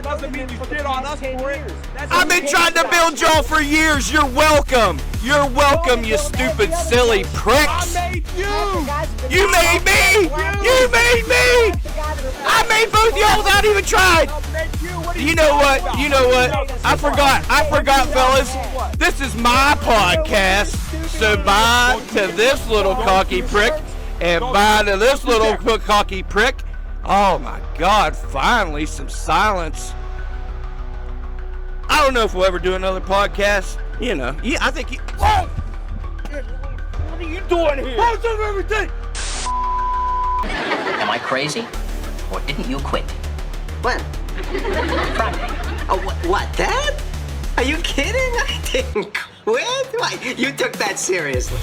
That doesn't mean you shit on us for it. I've been trying to build y'all for years. You're welcome. You're welcome, you stupid, silly pricks. I made you. You made me. You made me. I made both y'all without even trying. You know what? You know what? I forgot, fellas. This is my podcast. So bye to this little cocky prick, and bye to this little cocky prick. Oh my God! Finally, some silence. I don't know if we'll ever do another podcast. You know, yeah, I think. Whoa! What are you doing here? Close up everything. Am I crazy? Or didn't you quit? When? Friday. Oh, what, Dad? Are you kidding? I didn't quit. Why, you took that seriously.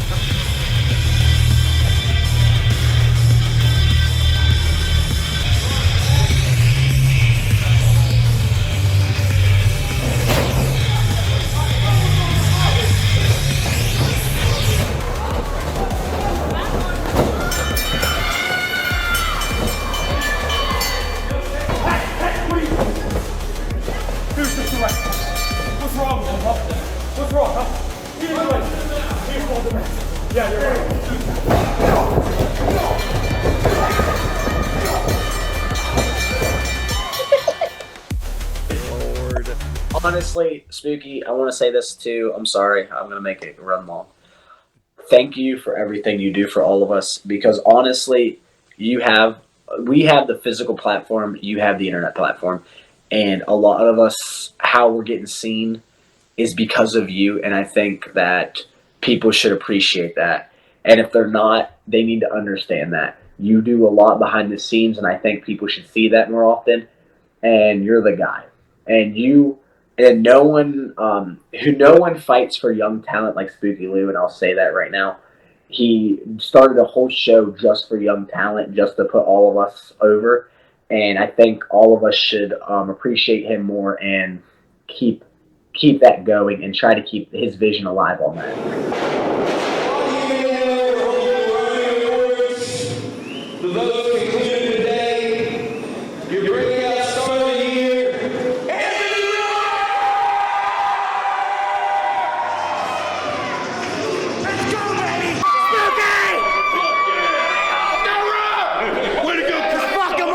What's wrong with him, huh? What's wrong, huh? He's right. He's all the rest. Yeah, you're Lord. Honestly, Spooky, I want to say this too. I'm sorry. I'm going to make it run long. Thank you for everything you do for all of us, because honestly, we have the physical platform, you have the internet platform, and a lot of us, how we're getting seen is because of you, and I think that people should appreciate that. And if they're not, they need to understand that. You do a lot behind the scenes, and I think people should see that more often, and you're the guy. And no one fights for young talent like Spooky Lou, and I'll say that right now. He started a whole show just for young talent, just to put all of us over, and I think all of us should appreciate him more and keep that going and try to keep his vision alive on that. The votes concluded today. You're bringing out star of the year, Anthony Rock! Let's go, baby! Spooky! Go Rock! Way to go, fuck him up!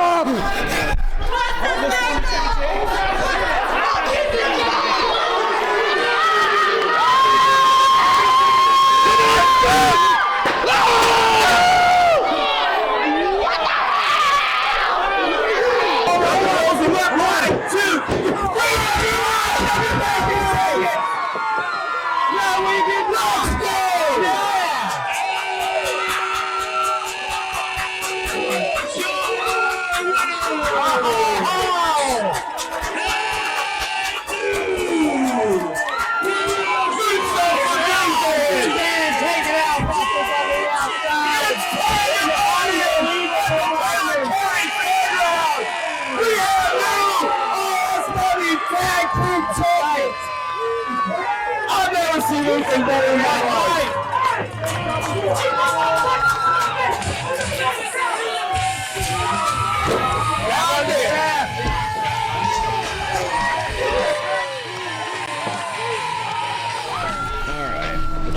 I've never seen anything better in my life.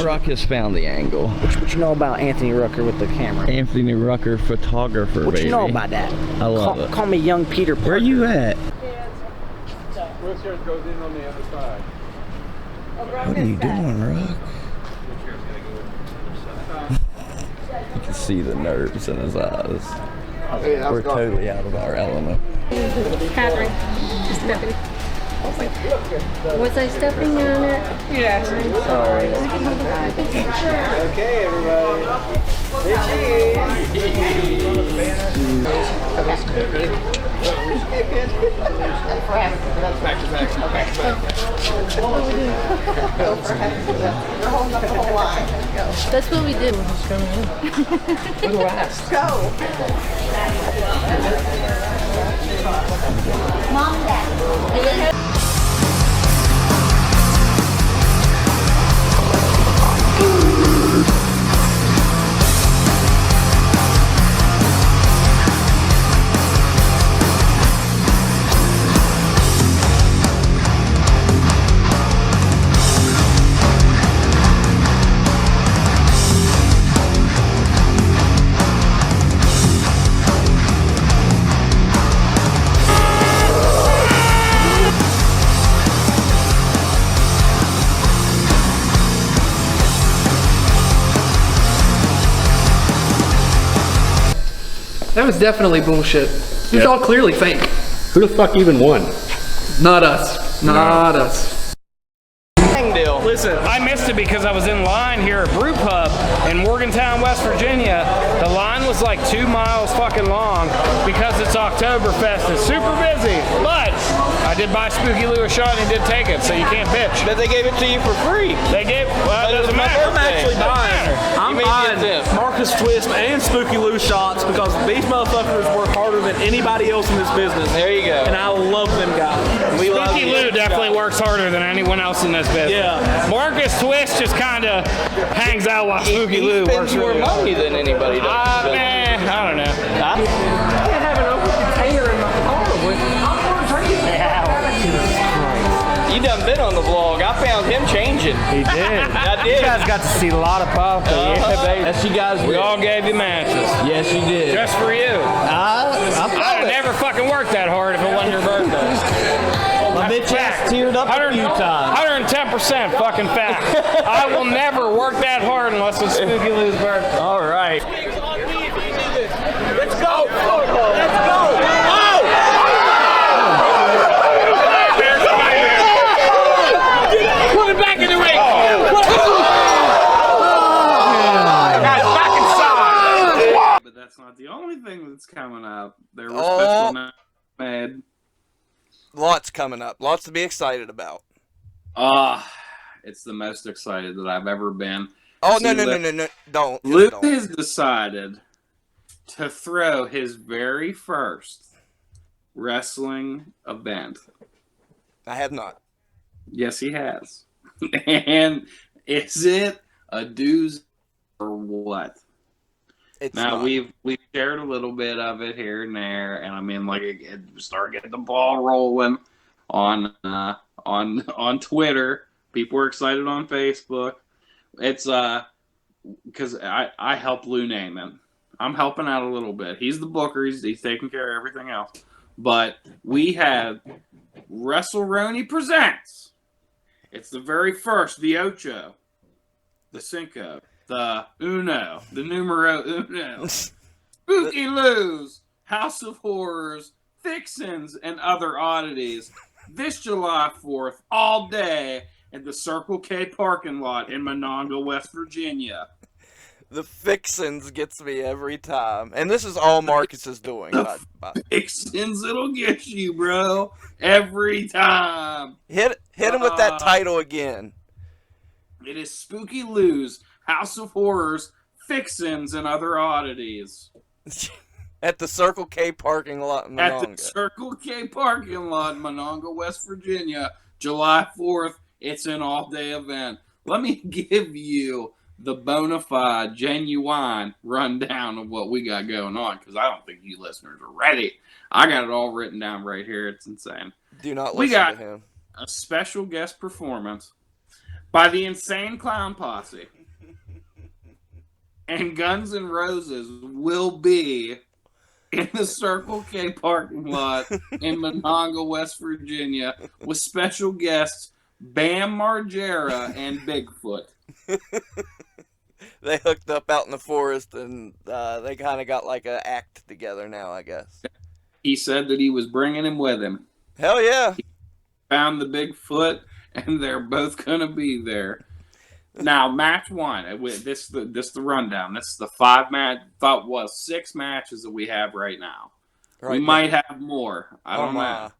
Rock has found the angle. What you know about Anthony Rucker with the camera? Anthony Rucker, photographer, What baby. you know about that? I love it. Call me young Peter Parker. Where you at? Wheelchairs goes in on the other side. What are you doing, Rock? You can see the nerves in his eyes. We're totally out of our element. Catherine, Stephanie. Was I stepping on it? Yes. I'm sorry. Okay, everybody. Back to back. Okay. That's what we do. Who's last? Go. Mom and Dad. That was definitely bullshit. It was all clearly fake. Who the fuck even won? Not us. Not us. Deal. Listen, I missed it because I was in line here at Brew Pub in Morgantown, West Virginia. The line was like 2 miles fucking long because it's Oktoberfest. It's super busy, but I did buy Spooky Lou a shot and he did take it, so you can't bitch. But they gave it to you for free. They gave, well, it doesn't matter. I'm actually buying. I'm buying Marcus Twist and Spooky Lou shots because these motherfuckers work harder than anybody else in this business. There you go. And I love them guys. Spooky Lou definitely works harder than anyone else in this business. Yeah. Marcus Twist just kind of hangs out while Spooky Lou works more really money hard. than anybody does. I don't know. I can't have an open container in my car with You done been on the vlog. I found him changing. He did. I did. You guys got to see a lot of pop. Yeah, baby. Yes, you guys did. We all gave you matches. Yes, you did. Just for you. I'd have never fucking worked that hard if it wasn't your birthday. My bitch ass teared up a few times. 110% fucking fact. I will never work that hard unless it's Spooky Lou's birthday. All right. Let's go. Let's go. Put it back in the ring. But that's not the only thing that's coming up. There were special announcements made. Lots coming up. Lots to be excited about. It's the most excited that I've ever been. Oh, no, don't. Luke don't. has decided to throw his very first wrestling event. I have not. Yes, he has. And is it a doozy or what? It's now not. we've shared a little bit of it here and there, and I mean, like, it start getting the ball rolling on Twitter. People are excited on Facebook. It's because I helped Lou name it. I'm helping out a little bit. He's the booker. He's taking care of everything else. But we had WrestleRoni Presents. It's the very first, the Ocho, the Cinco, the Uno, the Numero Uno, Spooky Lou's, House of Horrors, Fixins, and other oddities. This July 4th, all day at the Circle K parking lot in Monongah, West Virginia. The Fixins gets me every time. And this is all Marcus is doing. Fixins, it'll get you, bro. Every time. Hit him with that title again. It is Spooky Lou's, House of Horrors, Fixins, and other oddities. At the Circle K parking lot in Monongah. At the Circle K parking lot in Monongah, West Virginia, July 4th. It's an all-day event. Let me give you the bona fide, genuine rundown of what we got going on, because I don't think you listeners are ready. I got it all written down right here. It's insane. Do not listen we got to him. A special guest performance by the Insane Clown Posse. And Guns N' Roses will be in the Circle K parking lot in Monongah, West Virginia, with special guests Bam Margera and Bigfoot. They hooked up out in the forest, and they kind of got like an act together now, I guess. He said that he was bringing him with him. Hell yeah. He found the Bigfoot, and they're both going to be there. Now, match one. This the rundown. This is the 6 matches that we have right now. We might have more. I don't know.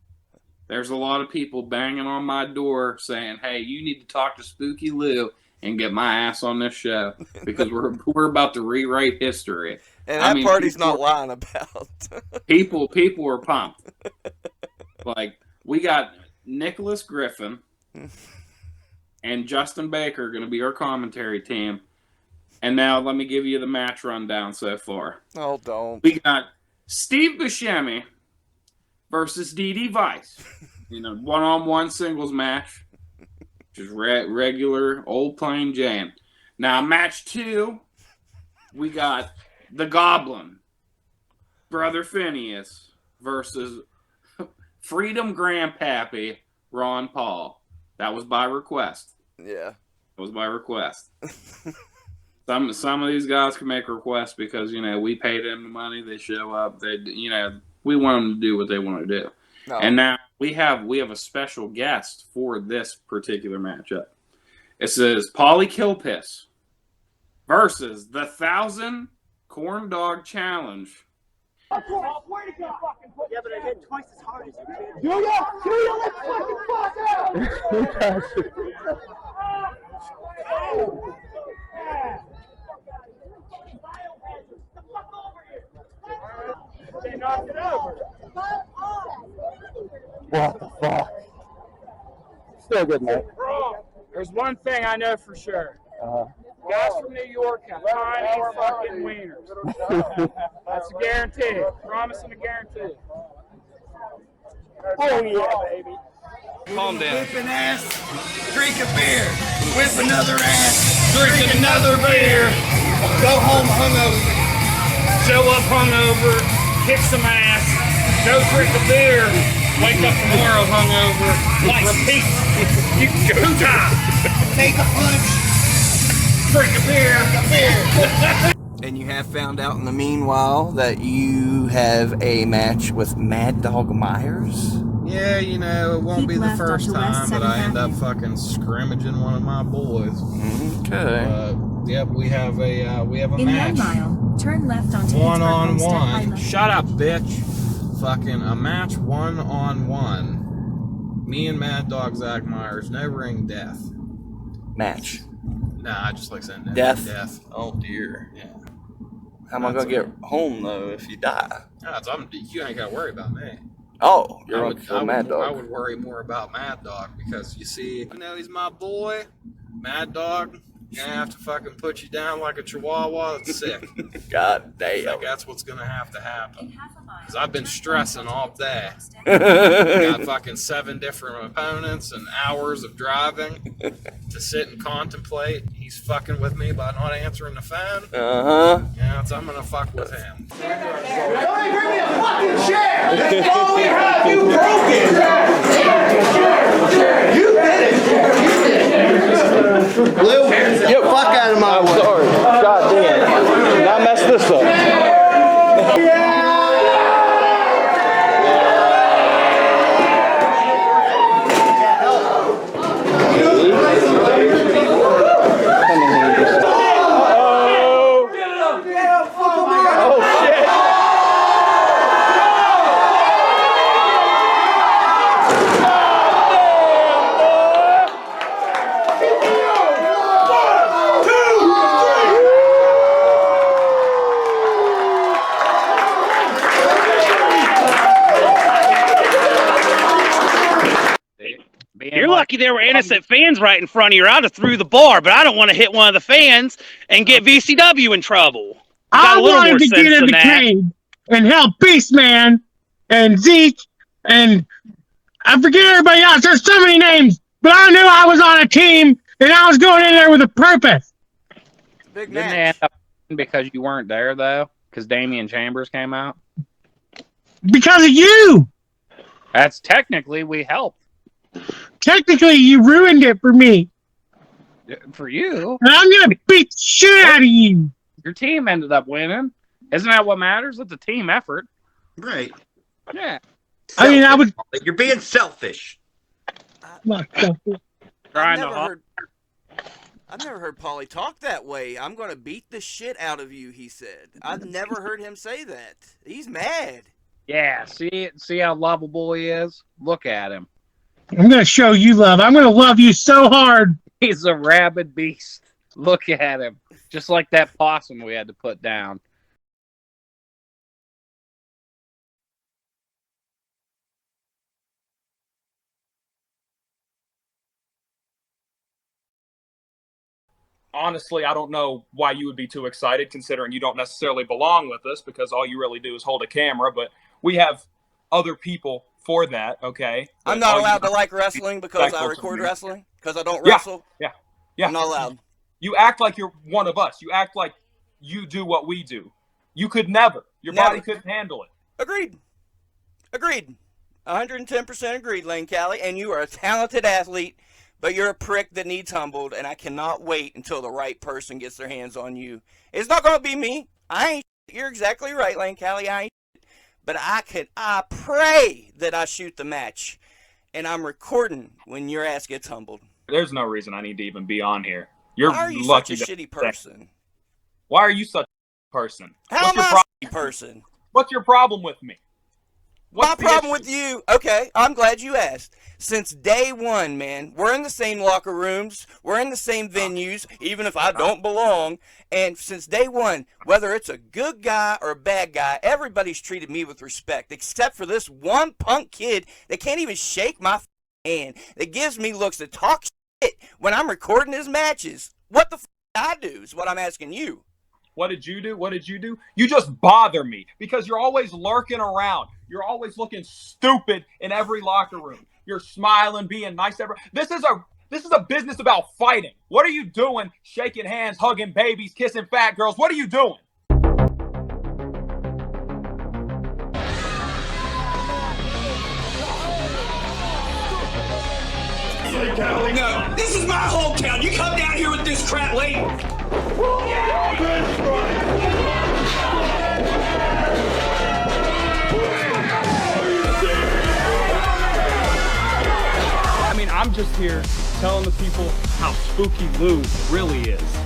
There's a lot of people banging on my door saying, "Hey, you need to talk to Spooky Lou and get my ass on this show because we're about to rewrite history." And that party's not lying about. people are pumped. Like, we got Nicholas Griffin and Justin Baker going to be our commentary team. And now let me give you the match rundown so far. Oh, don't. We got Steve Buscemi versus DD Vice in a one-on-one singles match, which is regular old plain Jane. Now, match 2, we got the Goblin, Brother Phineas, versus Freedom Grandpappy, Ron Paul. That was by request. Yeah. That was by request. Some of these guys can make requests because we pay them the money. They show up. We want them to do what they want to do. No. And now we have a special guest for this particular matchup. It says Paulie Killpiss versus the 1,000 Corn Dog Challenge. Yeah, but I hit twice as hard as you did. Julia, let's fucking fuck out! They knocked it over. What the fuck? Still good, mate. There's one thing I know for sure. Guys from New York have tiny fucking wieners. That's a guarantee. Promising a guarantee. Oh yeah, baby. Calm down. Whip an ass, drink a beer. Whip another ass, drink another beer. Go home hungover. Show up hungover, kick some ass, go drink a beer, wake up tomorrow hungover, repeat. You can go time. Take a punch. Drink a beer. And you have found out in the meanwhile that you have a match with Mad Dog Myers. Yeah, it won't be the first time that I end up fucking scrimmaging one of my boys. Okay. Yep, we have a In match. 1 mile, turn left onto One-on-one. Shut up, bitch. Fucking a match 1-on-1. Me and Mad Dog Zach Myers, no ring death. Match. Nah, I just like saying Death? Death. Oh dear. Yeah. How am I gonna get home though if you die? You ain't gotta worry about me. Oh, you're on for Mad Dog. I would worry more about Mad Dog because you see, he's my boy. Mad Dog, gonna have to fucking put you down like a chihuahua that's sick. God damn. Like that's what's gonna have to happen. Because I've been stressing all day. Got fucking 7 different opponents and hours of driving to sit and contemplate. He's fucking with me by not answering the phone. Yeah, so I'm gonna fuck with him. Don't bring me a fucking chair! That's all we have! You broke it! You did it! Blue, get the fuck out of my way. I'm sorry. God damn. Now mess this up. You're lucky there were innocent fans right in front of you. I'd have threw the bar, but I don't want to hit one of the fans and get VCW in trouble. I wanted to get in the cage and help Beastman and Zeke and I forget everybody else. There's so many names, but I knew I was on a team and I was going in there with a purpose. Big Didn't they end up because you weren't there though? Because Damian Chambers came out. Because of you. That's technically we helped. Technically, you ruined it for me. For you. And I'm gonna beat the shit out of you. Your team ended up winning. Isn't that what matters? It's a team effort. Right. Yeah. I mean, I was. You're being selfish. I've never heard Paulie talk that way. I'm gonna beat the shit out of you, he said. I've never heard him say that. He's mad. Yeah, see how lovable he is? Look at him. I'm gonna show you love. I'm gonna love you so hard. He's a rabid beast. Look at him. Just like that possum we had to put down. Honestly, I don't know why you would be too excited considering you don't necessarily belong with us because all you really do is hold a camera, but we have other people for that, okay? I'm not allowed to like wrestling because I record wrestling? Because I don't wrestle? Yeah. I'm not allowed. You act like you're one of us. You act like you do what we do. You could never. Your body couldn't handle it. Agreed. 110% agreed, Lane Callie. And you are a talented athlete, but you're a prick that needs humbled, and I cannot wait until the right person gets their hands on you. It's not gonna be me. I ain't. You're exactly right, Lane Callie. I ain't. But I pray that I shoot the match, and I'm recording when your ass gets humbled. There's no reason I need to even be on here. You're Why are you lucky such a shitty person? Why are you such a person? How am I a shitty person? What's your problem with me? My problem with you, okay, I'm glad you asked. Since day one, man, we're in the same locker rooms, we're in the same venues, even if I don't belong, and since day one, whether it's a good guy or a bad guy, everybody's treated me with respect, except for this one punk kid that can't even shake my hand, that gives me looks to talk shit when I'm recording his matches. What the I do is what I'm asking you. What did you do? What did you do? You just bother me because you're always lurking around. You're always looking stupid in every locker room. You're smiling, being nice to everyone. This is a business about fighting. What are you doing? Shaking hands, hugging babies, kissing fat girls. What are you doing? No, this is my hometown. You come down here with this crap late. I mean, I'm just here telling the people how spooky Lou really is.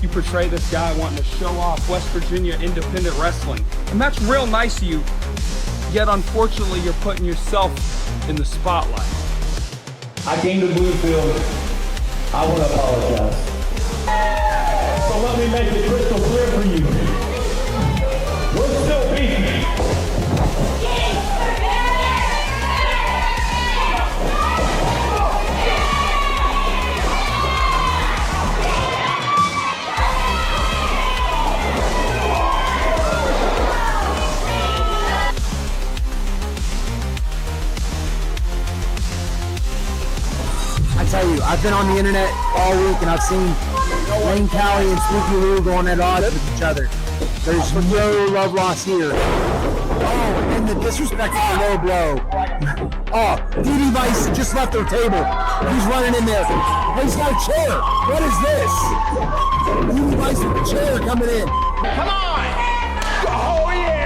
You portray this guy wanting to show off West Virginia independent wrestling, and that's real nice of you, yet unfortunately you're putting yourself in the spotlight. I came to Bluefield. I want to apologize. So let me make it crystal clear for you. We're still beefing. I tell you, I've been on the internet all week and I've seen Lane Callie and Spooky Lou going at odds with each other. There's no love lost here. Oh, and the disrespect is a low blow. Oh, DD Vice just left their table. He's running in there. Oh, he's got a chair. What is this? DD Vice with the chair coming in. Come on! Oh, yeah!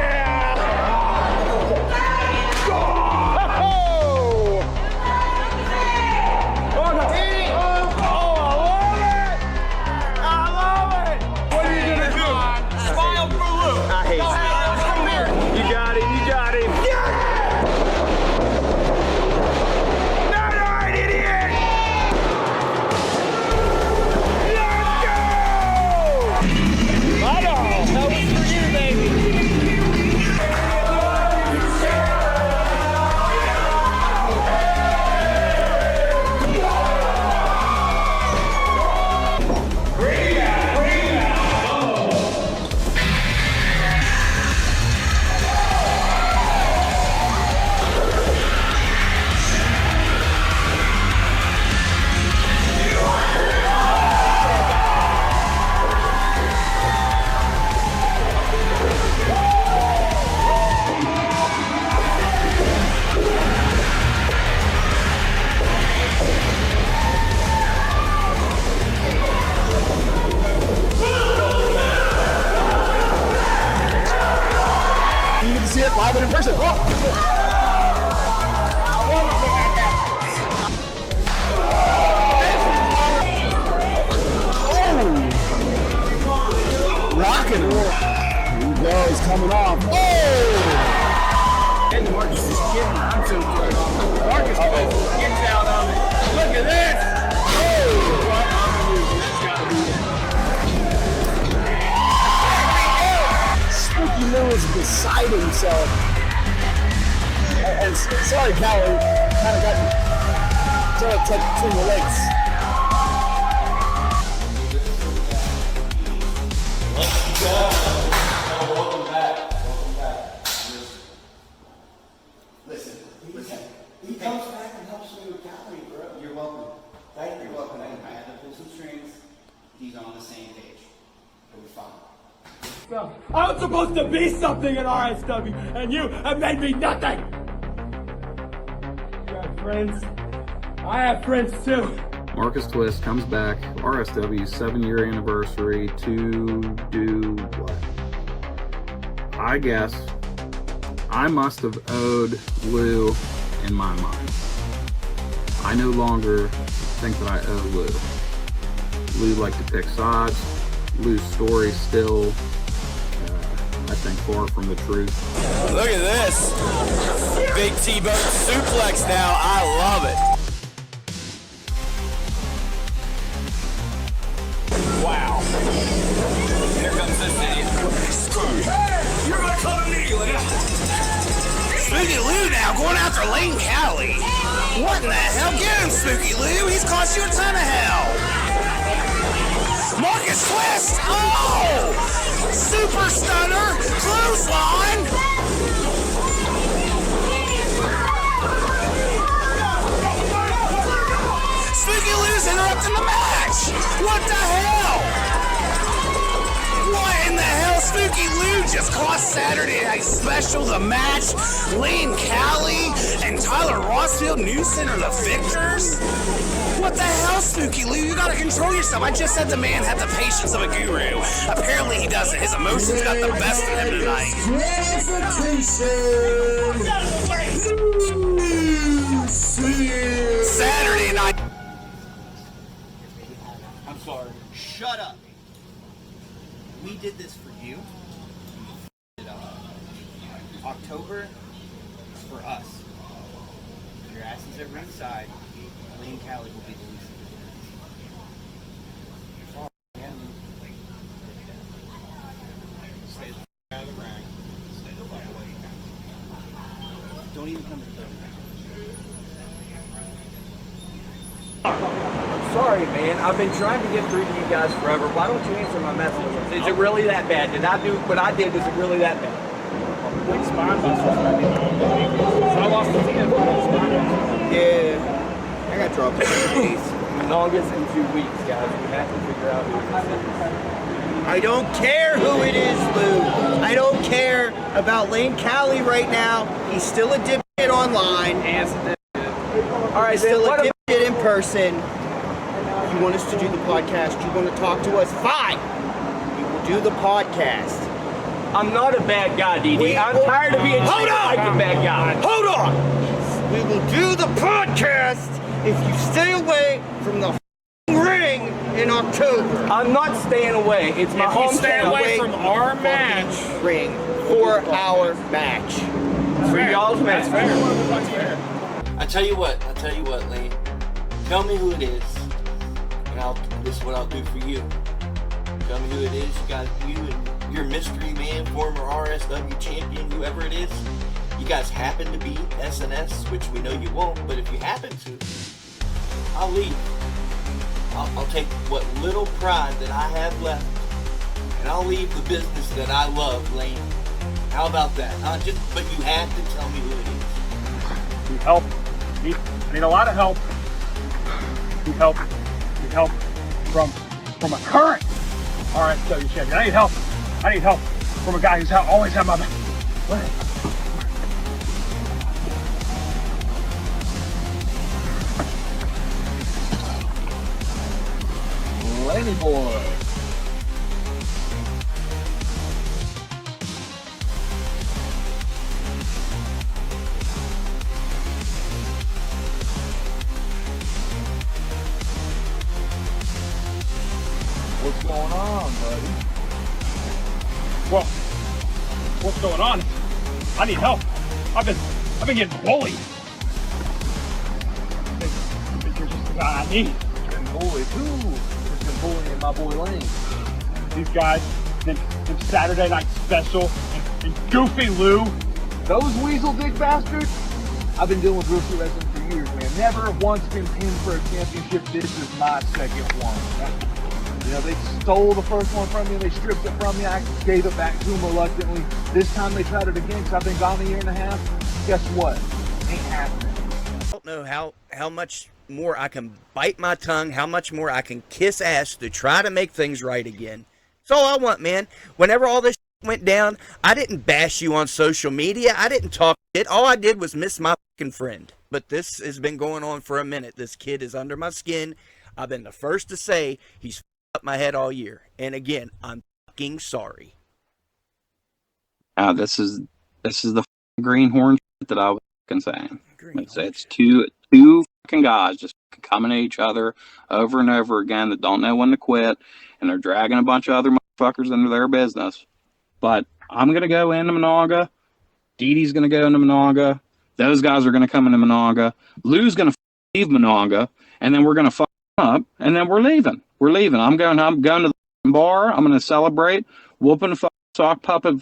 See it live and in person. Rocking. Here he goes, coming off. Oh! And Marcus is kidding. I'm so good. Marcus gets out of it. Look at this. Oh! What that's gotta be it. Spooky Lou is beside himself. And sorry, Callie, kind of got between the legs. Welcome back. Listen. He comes back and helps me with Callie, bro. You're welcome. Thank you. You're welcome. I had to pull some strings. He's on the same page. It'll be fine. I was supposed to be something in RSW, and you have made me nothing! You have friends, I have friends too. Marcus Twist comes back, RSW's 7-year anniversary, to do what? I guess I must have owed Lou in my mind. I no longer think that I owe Lou. Lou liked to pick sides. Lou's story still, I think, far from the truth. Look at this. Big T-bone suplex now. I love it. Wow. Here comes this idiot. Hey, you're gonna come immediately. Spooky Lou now going after Lane Cali. What in the hell? Get him, Spooky Lou. He's cost you a ton of hell. Marcus Twist. Oh! Super stunner. Clothesline. Spooky Lou's interrupting the match. What the hell? What in the hell? Spooky Lou just cost Saturday Night Special the match. Lane Cali and Tyler Rossfield News Center the victors. What the hell, Spooky Lou? You gotta control yourself. I just said the man had the patience of a guru. Apparently he doesn't. His emotions got the best of him tonight. Saturday night. I'm sorry. Shut up. We did this for you. October is for us. Your ass is at ringside. Lane Cali will be the least of it. Stay the out of the ring. Stay the fuck away. Don't even come to the building. I'm sorry, man. I've been trying to get through to you guys forever. Why don't you answer my messages? Is it really that bad? Did I do what I did? Is it really that bad? Big spine busters might be the only weakness. I lost the 10 Yeah. I got dropped in 2 days. Longest in 2 weeks, guys. We have to figure out who this is. I don't care who it is, Lou. I don't care about Lane Cali right now. He's still a dipshit online. All right, still a dipshit in person. You want us to do the podcast? You want to talk to us? Fine. We will do the podcast. I'm not a bad guy, DD. I'm tired of being treated like a bad guy. Hold on. We will do the podcast if you stay away from the ring in October. I'm not staying away. It's my home. Stay away from our match. Ring for our match. For y'all's match. That's fair. I tell you what, Lane. Tell me who it is, and this is what I'll do for you. Tell me who it is. You and your mystery man, former RSW champion, whoever it is. You guys happen to be SNS, which we know you won't, but if you happen to, I'll leave. I'll take what little pride that I have left, and I'll leave the business that I love, Lane. How about that? But you have to tell me who it is. Need help. I need a lot of help. Need help. Need help from a current RSW champion. I need help. I need help from a guy who's always had my back. What? Laney boy. What's going on, buddy? Well, what's going on? I need help. I've been getting bullied. I think you're just the guy I need. Getting bullied? Who has been bullying my boy Lane? These guys, then Saturday Night Special, and Goofy Lou. Those weasel dick bastards? I've been dealing with real estate wrestling for years, man. Never once been pinned for a championship. This is my second one. You know, they stole the first one from me, they stripped it from me, I gave it back to them reluctantly. This time they tried it again, because I've been gone a year and a half. Guess what? Ain't happening. I don't know how much more I can bite my tongue, how much more I can kiss ass to try to make things right again. That's all I want, man. Whenever all this went down, I didn't bash you on social media. I didn't talk shit. All I did was miss my fucking friend. but this has been going on for a minute. This kid is under my skin. I've been the first to say he's up my head all year. And again, I'm fucking sorry. This is the greenhorn shit that I was fucking saying. It's two fucking guys just coming at each other over and over again that don't know when to quit, and they're dragging a bunch of other motherfuckers into their business. But I'm gonna go into Monaga. Dee Dee's gonna go into Monaga. Those guys are gonna come into Monaga. Lou's gonna leave Monaga, and then we're gonna fuck up, and then we're leaving. We're leaving. I'm going to the bar. I'm gonna celebrate, whooping a sock puppet.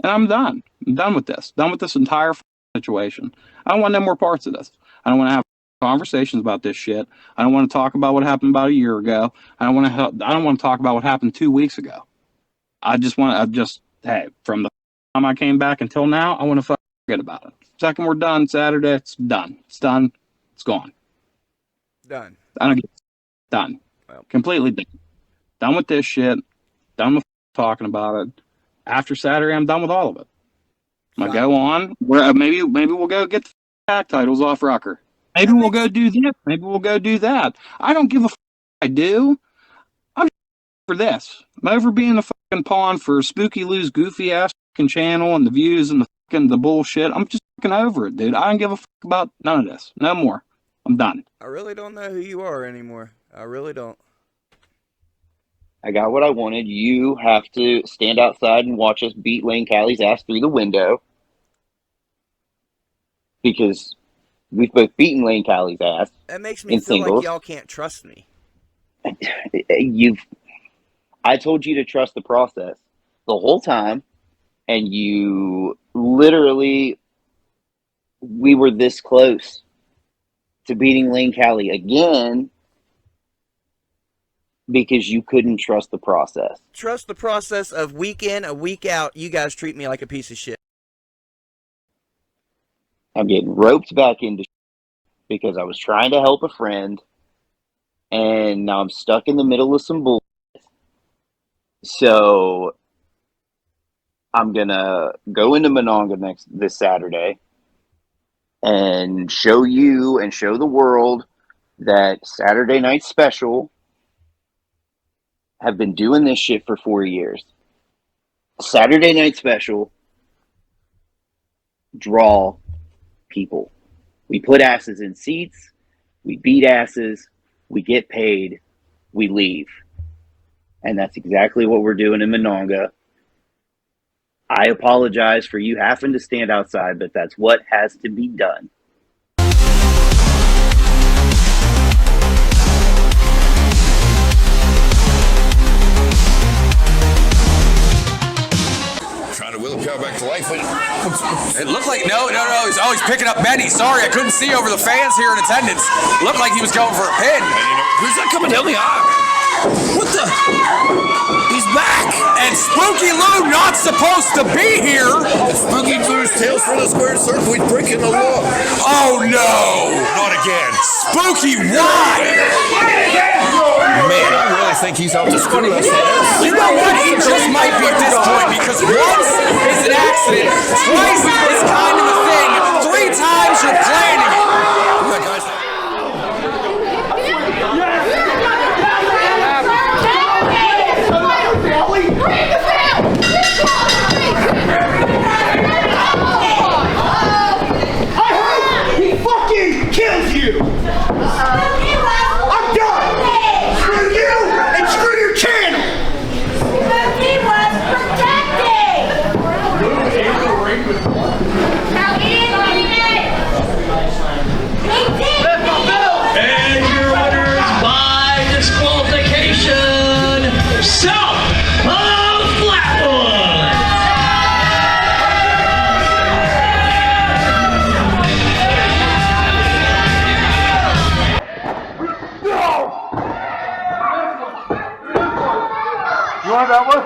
And I'm done. I'm done with this. Done with this entire situation. I don't want no more parts of this. I don't want to have conversations about this shit. I don't want to talk about what happened about a year ago. I don't want to talk about what happened 2 weeks ago. Hey, from the time I came back until now, I want to forget about it. Second we're done Saturday, it's done. It's done. It's gone. Done. I don't get it. Done. Well. Completely done. Done with this shit. Done with talking about it. After Saturday, I'm done with all of it. I'm gonna go on. Maybe we'll go get the tag titles off Rucker. Maybe we'll go do this. Maybe we'll go do that. I don't give a I do. I'm for this. I'm over being the fucking pawn for Spooky Lou's goofy ass fucking channel and the views and the bullshit. I'm just fucking over it, dude. I don't give a fuck about none of this. No more. I'm done. I really don't know who you are anymore. I really don't. I got what I wanted. You have to stand outside and watch us beat Lane Callie's ass through the window. Because we've both beaten Lane Callie's ass. That makes me feel like y'all can't trust me. I told you to trust the process the whole time, and you literally, we were this close to beating Lane Callie again because you couldn't trust the process. Trust the process of week in, a week out, you guys treat me like a piece of shit. I'm getting roped back into because I was trying to help a friend, and now I'm stuck in the middle of some bullshit. So I'm gonna go into Monongah this Saturday and show you and show the world that Saturday Night Special have been doing this shit for 4 years. Saturday Night Special draw people. We put asses in seats, we beat asses, we get paid, we leave. And that's exactly what we're doing in Monongah. I apologize for you having to stand outside, but that's what has to be done. Trying to will a cow back to life. It looked like no. He's picking up Benny. Sorry, I couldn't see over the fans here in attendance. Looked like he was going for a pin. Who's that coming down the aisle? What the? He's back! And Spooky Lou not supposed to be here! If Spooky Lou's tails from the square circle, he's breaking the law. Oh no! Not again. Spooky, why? Man, I really think he's out to screw us. You know what? He just might be at this point because once is an accident, twice is kind of a thing, 3 times you're planning it. Yeah, guys. Kills you! I'm done! Screw you and screw your channel! He was protected! Now and your winners by disqualification, South of Flatwood! You want that one?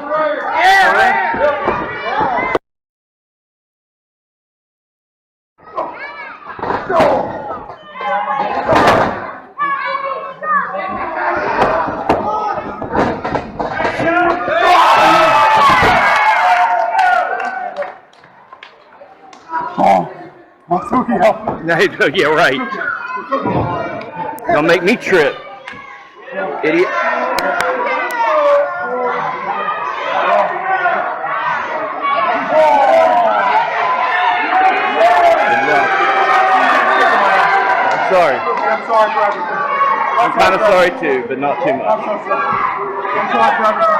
Yeah, right. Don't make me trip, idiot. I'm sorry. I'm sorry for everything. I'm kind of sorry too, but not too much. I'm sorry for everything.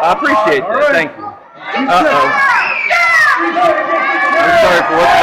I appreciate that. Thank you. Uh-oh. I'm sorry for what's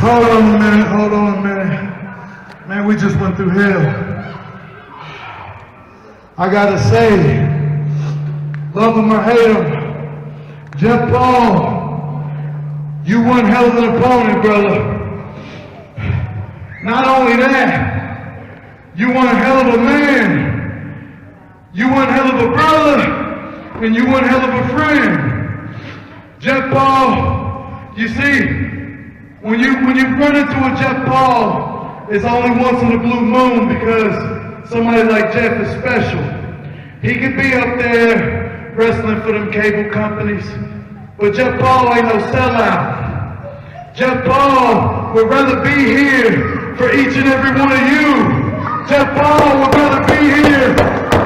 Hold on a minute. Man, we just went through hell. I gotta say, love him or hate him, Jeff Paul, you one hell of an opponent, brother. Not only that, you one hell of a man. You one hell of a brother, and you one hell of a friend. Jeff Paul, you see, when you run into a Jeff Paul, it's only once in a blue moon because somebody like Jeff is special. He could be up there wrestling for them cable companies, but Jeff Paul ain't no sellout. Jeff Paul would rather be here for each and every one of you. Jeff Paul would rather be here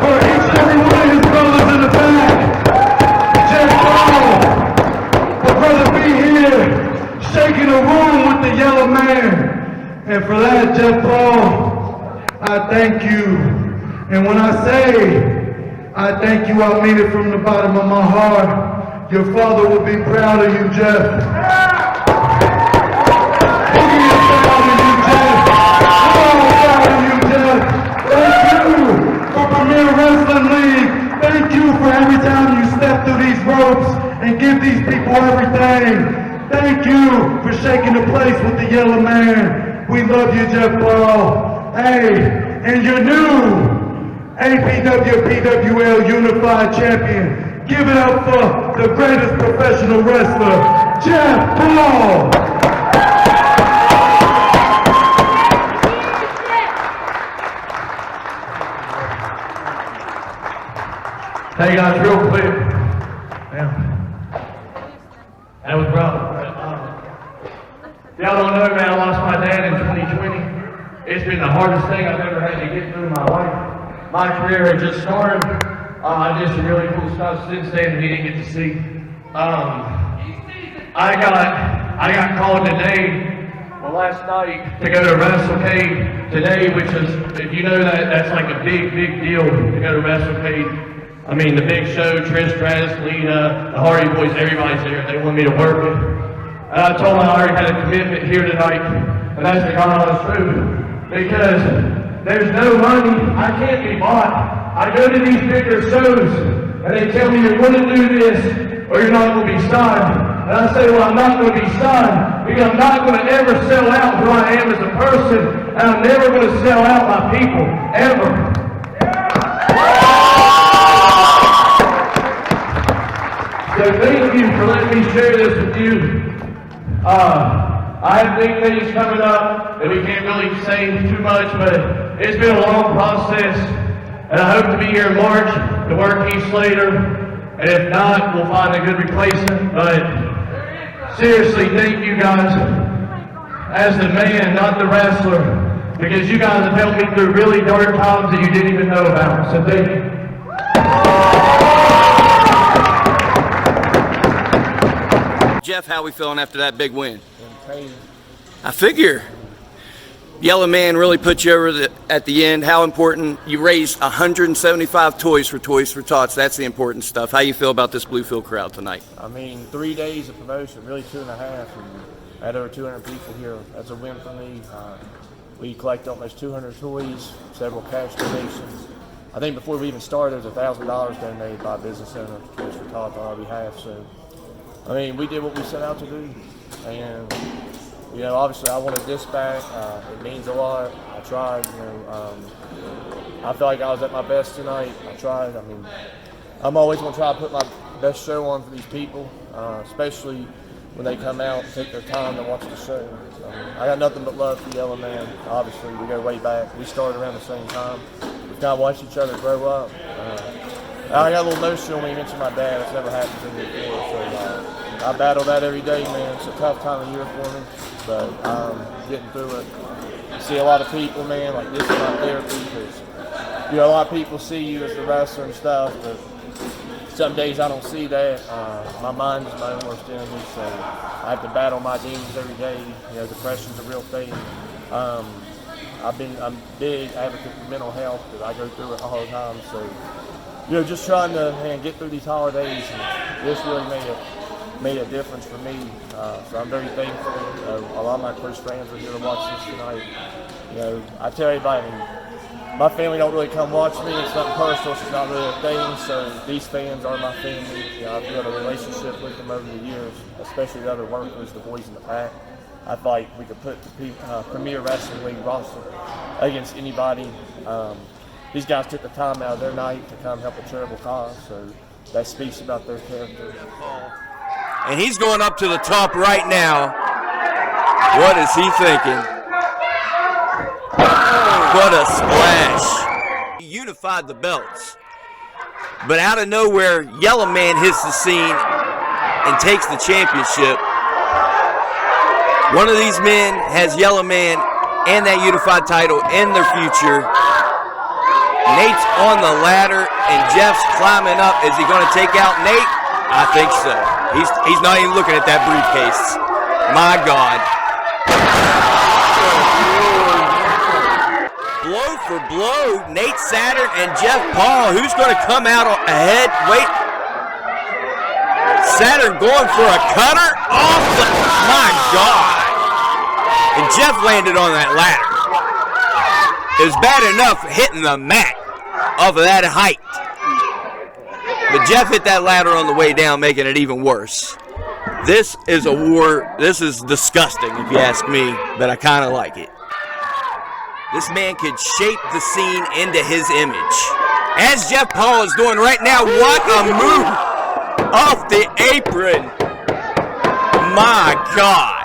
for each and every one of his brothers in the back. Jeff Paul would rather be here shaking a room with the yellow man. And for that, Jeff Paul, I I thank you. And when I say I thank you, I mean it from the bottom of my heart. Your father will be proud of you, Jeff. He is proud of you, Jeff. I'm proud of you, Jeff. Thank you for Premier Wrestling League. Thank you for every time you step through these ropes and give these people everything. Thank you for shaking the place with the yellow man. We love you, Jeff Paul. Hey, and your new APW PWL Unified Champion. Give it up for the greatest professional wrestler, Jeff Paul. Hey guys, real quick. That was rough. Y'all don't know, man, I lost my dad in 2020. It's been the hardest thing I've ever had to get through in my life. My career had just started. I did some really cool stuff since then that he didn't get to see. I got called today, last night, to go to WrestleCade today, which is, if you know that, that's like a big, big deal to go to WrestleCade. I mean, the big show, Trish Stratus, Lita, the Hardy Boys, everybody's there. They want me to work it. And I told them I already had a commitment here tonight, and that's the God honest truth. Because there's no money, I can't be bought. I go to these bigger shows, and they tell me you're going to do this, or you're not going to be signed. And I say, well, I'm not going to be signed, because I'm not going to ever sell out who I am as a person, and I'm never going to sell out my people, ever. So thank you for letting me share this with you. I have big things coming up that we can't really say too much, but it's been a long process, and I hope to be here in March to work Heath Slater, and if not, we'll find a good replacement. But seriously, thank you guys as the man, not the wrestler, because you guys have helped me through really dark times that you didn't even know about. So thank you. Jeff, how we feeling after that big win? I figure Yellow Man really put you over at the end. How important? You raised 175 toys for Tots. That's the important stuff. How you feel about this Bluefield crowd tonight? I mean, 3 days of promotion, really 2.5, and I had over 200 people here. That's a win for me. We collected almost 200 toys, several cash donations. I think before we even started, there was $1,000 donated by a business owner to Toys for Tots on our behalf. So, I mean, we did what we set out to do, and you know, obviously, I wanted this back. It means a lot. I tried. You know, I felt like I was at my best tonight. I tried. I mean, I'm always going to try to put my best show on for these people, especially when they come out and take their time to watch the show. I got nothing but love for Yellow Man. Obviously, we go way back. We started around the same time. We've kind of watched each other grow up. I got a little emotional when you mentioned my dad. That's never happened to me before. So I battle that every day, man. It's a tough time of year for me, but I'm getting through it. I see a lot of people, man, like this is my therapy, because you know, a lot of people see you as the wrestler and stuff, but some days I don't see that. My mind is my own worst enemy, so I have to battle my demons every day. You know, depression's a real thing. I'm big advocate for mental health, because I go through it all the time. So, you know, just trying to get through these holidays, and this really made a difference for me. So I'm very thankful. A lot of my close friends are here to watch this tonight. You know, I tell everybody, my family don't really come watch me. It's nothing personal. It's not really a thing. So these fans are my family. You know, I've built a relationship with them over the years, especially the other workers, the boys in the pack. I feel like we could put the Premier Wrestling League roster against anybody. These guys took the time out of their night to come help a charitable cause, so that speaks about their character. And he's going up to the top right now. What is he thinking? What a splash. He unified the belts. But out of nowhere, Yellow Man hits the scene and takes the championship. One of these men has Yellow Man and that unified title in their future. Nate's on the ladder and Jeff's climbing up. Is he going to take out Nate? I think so. He's not even looking at that briefcase. My God. blow for blow. Nate Saturn and Jeff Paul. Who's going to come out ahead? Wait. Saturn going for a cutter off the... My God. And Jeff landed on that ladder. It was bad enough hitting the mat off of that height. But Jeff hit that ladder on the way down, making it even worse. This is a war. This is disgusting, if you ask me, but I kind of like it. This man could shape the scene into his image. As Jeff Paul is doing right now, what a move off the apron. My God.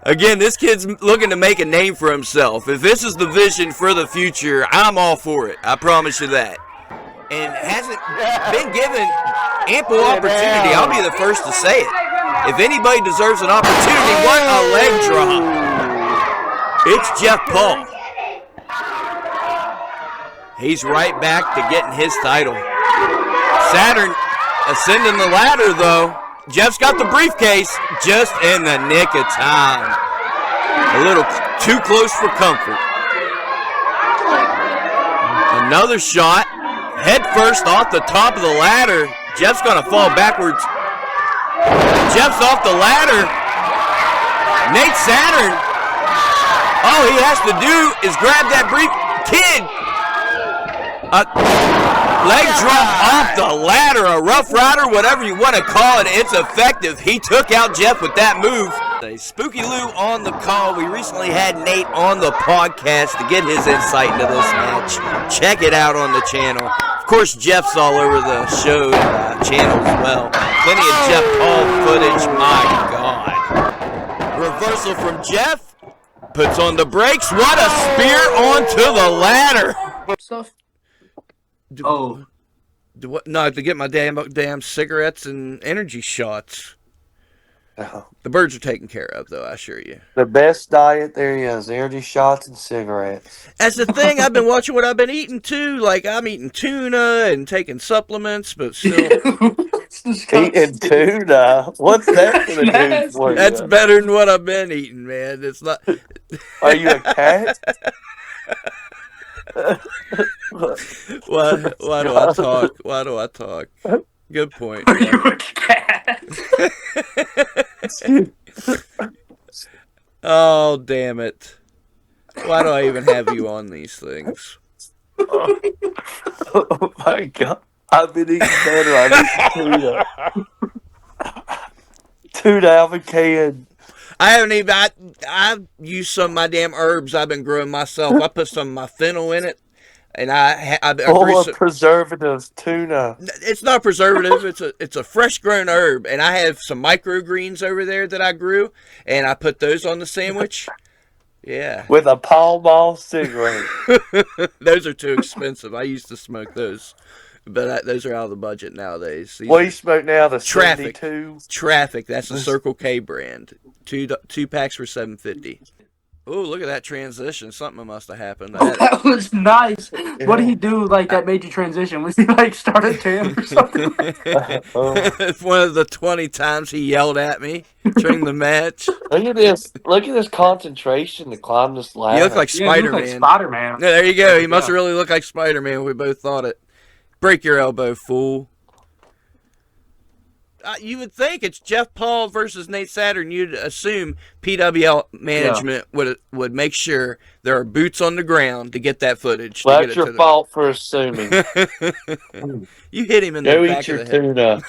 Again, this kid's looking to make a name for himself. If this is the vision for the future, I'm all for it. I promise you that. And hasn't been given ample opportunity. I'll be the first to say it. If anybody deserves an opportunity, what a leg drop. It's Jeff Paul. He's right back to getting his title. Saturn ascending the ladder, though. Jeff's got the briefcase just in the nick of time. A little too close for comfort. Another shot. Head first off the top of the ladder. Jeff's going to fall backwards. Jeff's off the ladder. Nate Saturn. All he has to do is grab that brief kid. Leg drop off the ladder, a Rough Rider, whatever you want to call it. It's effective. He took out Jeff with that move. Spooky Lou on the call. We recently had Nate on the podcast to get his insight into this match. Check it out on the channel. Of course, Jeff's all over the show channel as well. Plenty of Jeff Paul footage. My God. Reversal from Jeff. Puts on the brakes. What a spear onto the ladder. Stuff. No, to get my damn cigarettes and energy shots. The birds are taken care of, though, I assure you. The best diet there is, energy shots and cigarettes. That's the thing. I've been watching what I've been eating, too. Like, I'm eating tuna and taking supplements, but still. Eating tuna? What's that going to do for you? That's better than what I've been eating, man. It's not. Are you a cat? Why do I talk? Why do I talk? Good point. Are you a cat? Oh, damn it. Why do I even have you on these things? Oh my God. I've been eating better. I need tuna. Tuna out of a can. I haven't even. I've used some of my damn herbs I've been growing myself. I put some of my fennel in it, and I preservatives, tuna. It's not preservative. It's a fresh grown herb, and I have some microgreens over there that I grew, and I put those on the sandwich. Yeah, with a Pall Mall cigarette. Those are too expensive. I used to smoke those. But those are out of the budget nowadays. What do you smoke now? The Traffic. 72? Traffic. That's the Circle K brand. Two packs for $7.50. Oh, look at that transition. Something must have happened. That was nice. What did he do like that made you transition? Was he like start a chant or something? It's one of the 20 times he yelled at me during the match. Look at this. Look at this concentration to climb this ladder. You look like Spider-Man. Spider-Man. Yeah, there you go. He must have really looked like Spider-Man. We both thought it. Break your elbow, fool. You would think it's Jeff Paul versus Nate Saturn. You'd assume PWL management would make sure there are boots on the ground to get that footage. Well, that's your fault for assuming. You hit him in the back of the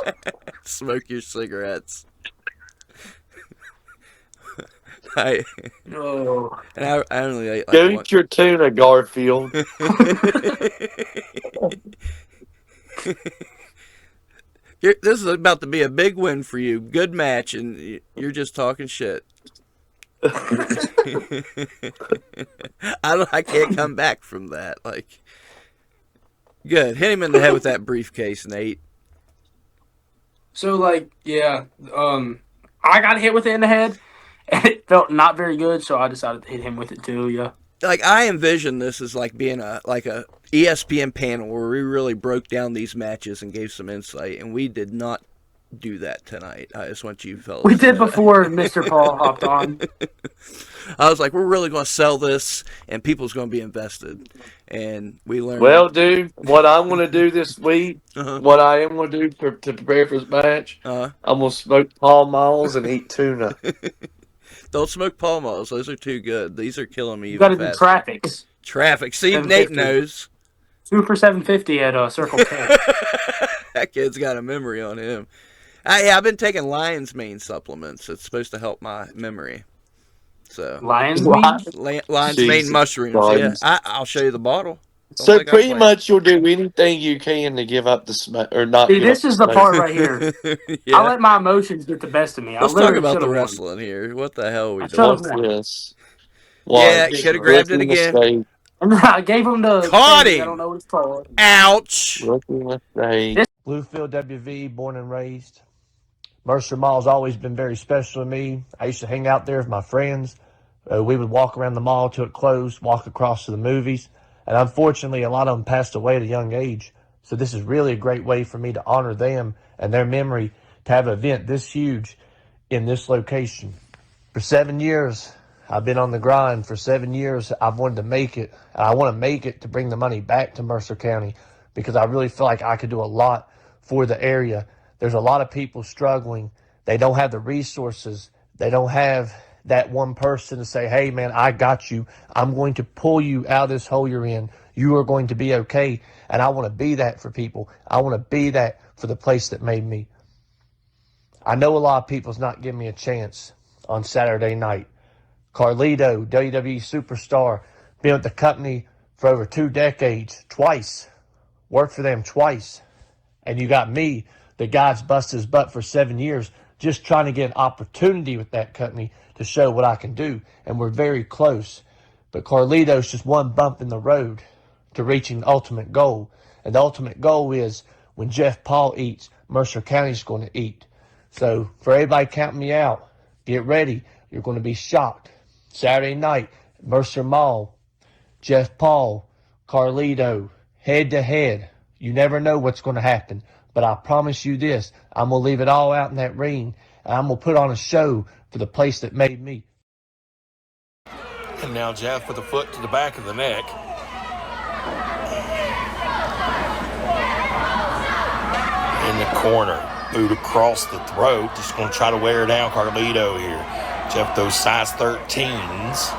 head. Smoke your cigarettes. I only ate like go eat your tuna, Garfield. This is about to be a big win for you. Good match, and you're just talking shit. I can't come back from that. Like, good. Hit him in the head with that briefcase, Nate. So, like, yeah, I got hit with it in the head, and it felt not very good, so I decided to hit him with it too, yeah. Like, I envision this as like being a ESPN panel where we really broke down these matches and gave some insight, and we did not do that tonight. I just want you fellas. We did before Mr. Paul hopped on. I was like, we're really going to sell this, and people's going to be invested. And we learned. Well, dude, what I'm going to do this week, what I am going to do to prepare for this match, I'm going to smoke Pall Malls and eat tuna. Don't smoke Pall Malls. Those are too good. These are killing me You even got to do faster. traffics. Traffic. See, Nate knows. 2 for $7.50 at Circle K. That kid's got a memory on him. I've been taking lion's mane supplements. It's supposed to help my memory. So lion's mane? Lion's mane mushrooms. God. Yeah, I'll show you the bottle. So pretty much you'll do anything you can to give up the smoke or not. See, this is the part right here. Yeah. I let my emotions get the best of me. Let's talk about the wrestling here. What the hell are we doing? Yes. Yeah, should have grabbed it again. I gave him the Caught thing. him. I don't know what it's called. Ouch. Bluefield WV, born and raised. Mercer Mall's always been very special to me. I used to hang out there with my friends. We would walk around the mall till it closed, walk across to the movies. And unfortunately, a lot of them passed away at a young age. So this is really a great way for me to honor them and their memory to have an event this huge in this location. For 7 years, I've been on the grind. For 7 years, I've wanted to make it. And I want to make it to bring the money back to Mercer County because I really feel like I could do a lot for the area. There's a lot of people struggling. They don't have the resources. They don't have that one person to say, hey, man, I got you. I'm going to pull you out of this hole you're in. You are going to be okay. And I want to be that for people. I want to be that for the place that made me. I know a lot of people's not giving me a chance on Saturday night. Carlito, WWE superstar, been with the company for over 2 decades, twice. Worked for them twice. And you got me, the guy's busted his butt for 7 years, just trying to get an opportunity with that company to show what I can do. And we're very close. But Carlito's just one bump in the road to reaching the ultimate goal. And the ultimate goal is when Jeff Paul eats, Mercer County's going to eat. So for everybody counting me out, get ready. You're going to be shocked. Saturday night, Mercer Mall, Jeff Paul, Carlito, head to head. You never know what's going to happen. But I promise you this, I'm going to leave it all out in that ring, and I'm going to put on a show for the place that made me. And now Jeff with a foot to the back of the neck. In the corner, boot across the throat, just going to try to wear down Carlito here. Jeff, those size 13s.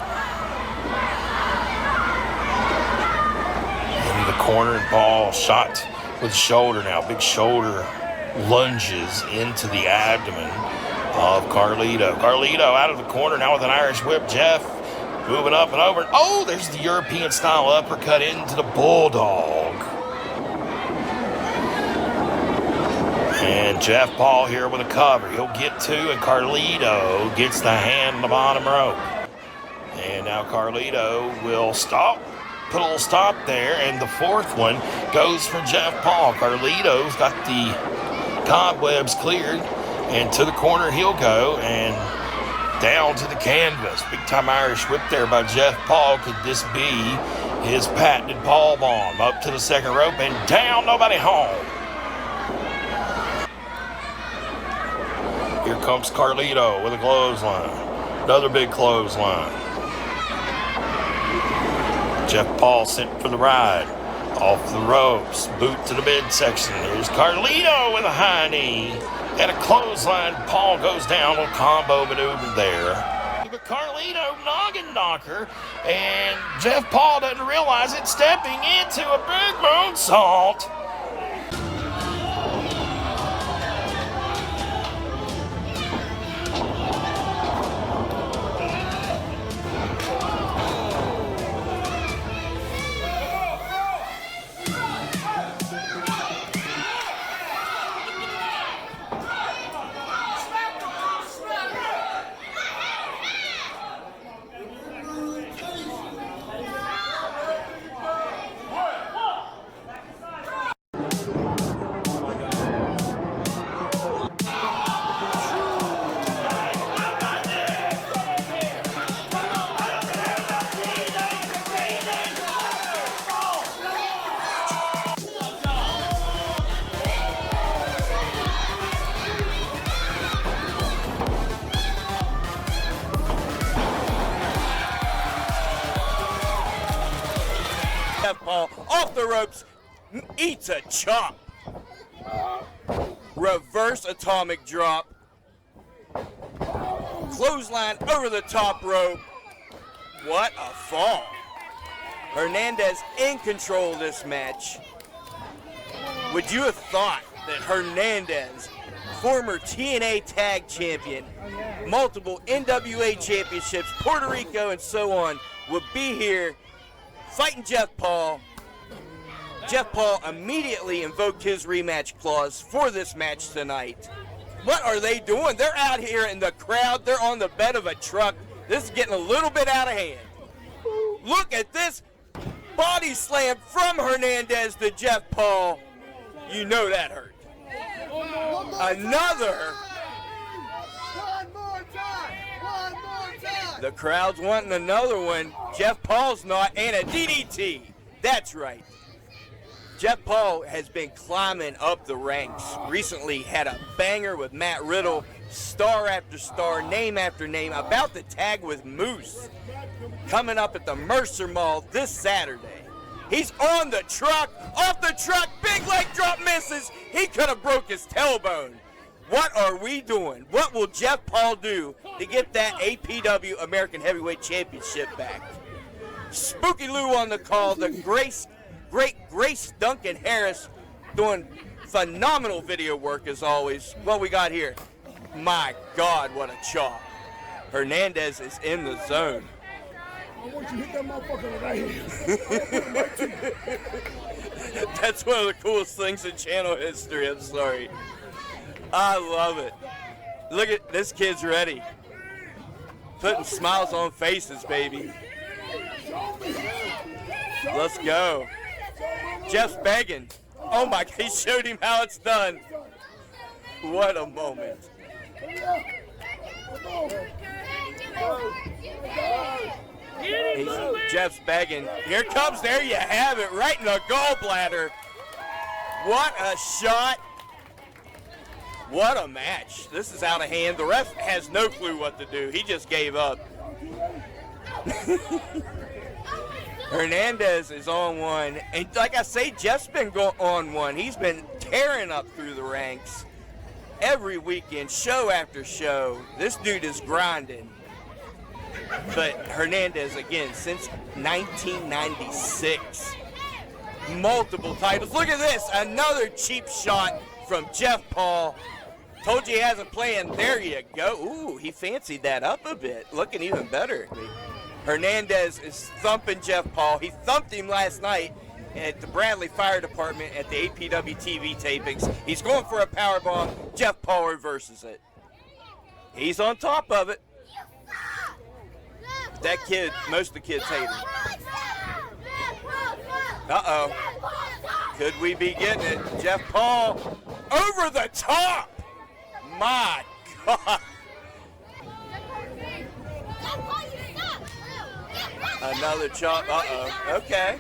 In the corner, and Paul shot with the shoulder now. Big shoulder lunges into the abdomen of Carlito. Carlito out of the corner now with an Irish whip. Jeff moving up and over. Oh, there's the European style uppercut into the bulldog. And Jeff Paul here with a cover. He'll get 2, and Carlito gets the hand on the bottom rope. And now Carlito will stop. Put a little stop there, and the 4th one goes for Jeff Paul. Carlito's got the cobwebs cleared, and to the corner he'll go, and down to the canvas. Big time Irish whip there by Jeff Paul. Could this be his patented Paul bomb? Up to the 2nd rope, and down, nobody home. Here comes Carlito with a clothesline. Another big clothesline. Jeff Paul sent for the ride. Off the ropes. Boot to the midsection. Here's Carlito with a high knee. And a clothesline. Paul goes down. A little combo maneuver there. But Carlito noggin knocker. And Jeff Paul doesn't realize it. Stepping into a big moonsault. the ropes, eats a chop. Reverse atomic drop. Clothesline over the top rope. What a fall. Hernandez in control of this match. Would you have thought that Hernandez, former TNA Tag Champion, multiple NWA championships, Puerto Rico and so on, would be here fighting Jeff Paul? Jeff Paul immediately invoked his rematch clause for this match tonight. What are they doing? They're out here in the crowd. They're on the bed of a truck. This is getting a little bit out of hand. Look at this body slam from Hernandez to Jeff Paul. You know that hurt. Another. The crowd's wanting another one. Jeff Paul's not, and a DDT. That's right. Jeff Paul has been climbing up the ranks. Recently had a banger with Matt Riddle, star after star, name after name, about to tag with Moose. Coming up at the Mercer Mall this Saturday. He's on the truck, off the truck, big leg drop misses. He could have broke his tailbone. What are we doing? What will Jeff Paul do to get that APW American Heavyweight Championship back? Spooky Lou on the call, the great Grace Duncan Harris doing phenomenal video work as always. What we got here? My God, what a chop. Hernandez is in the zone. I want you to hit that motherfucker right here. That's one of the coolest things in channel history. I'm sorry. I love it. Look at this kid's ready. Putting smiles on faces, baby. Let's go. Jeff's begging. Oh my God, he showed him how it's done. What a moment. Jeff's begging. Here comes, there you have it, right in the gallbladder. What a shot. What a match. This is out of hand. The ref has no clue what to do. He just gave up. Hernandez is on one. And like I say, Jeff's been on one. He's been tearing up through the ranks every weekend, show after show. This dude is grinding. But Hernandez, again, since 1996, multiple titles. Look at this, another cheap shot from Jeff Paul. Told you he has a plan. There you go. Ooh, he fancied that up a bit. Looking even better. Hernandez is thumping Jeff Paul. He thumped him last night at the Bradley Fire Department at the APW TV tapings. He's going for a powerbomb. Jeff Paul reverses it. He's on top of it. That kid, most of the kids hate him. Uh-oh. Could we be getting it? Jeff Paul over the top. My God. Another chop. Uh-oh. Okay.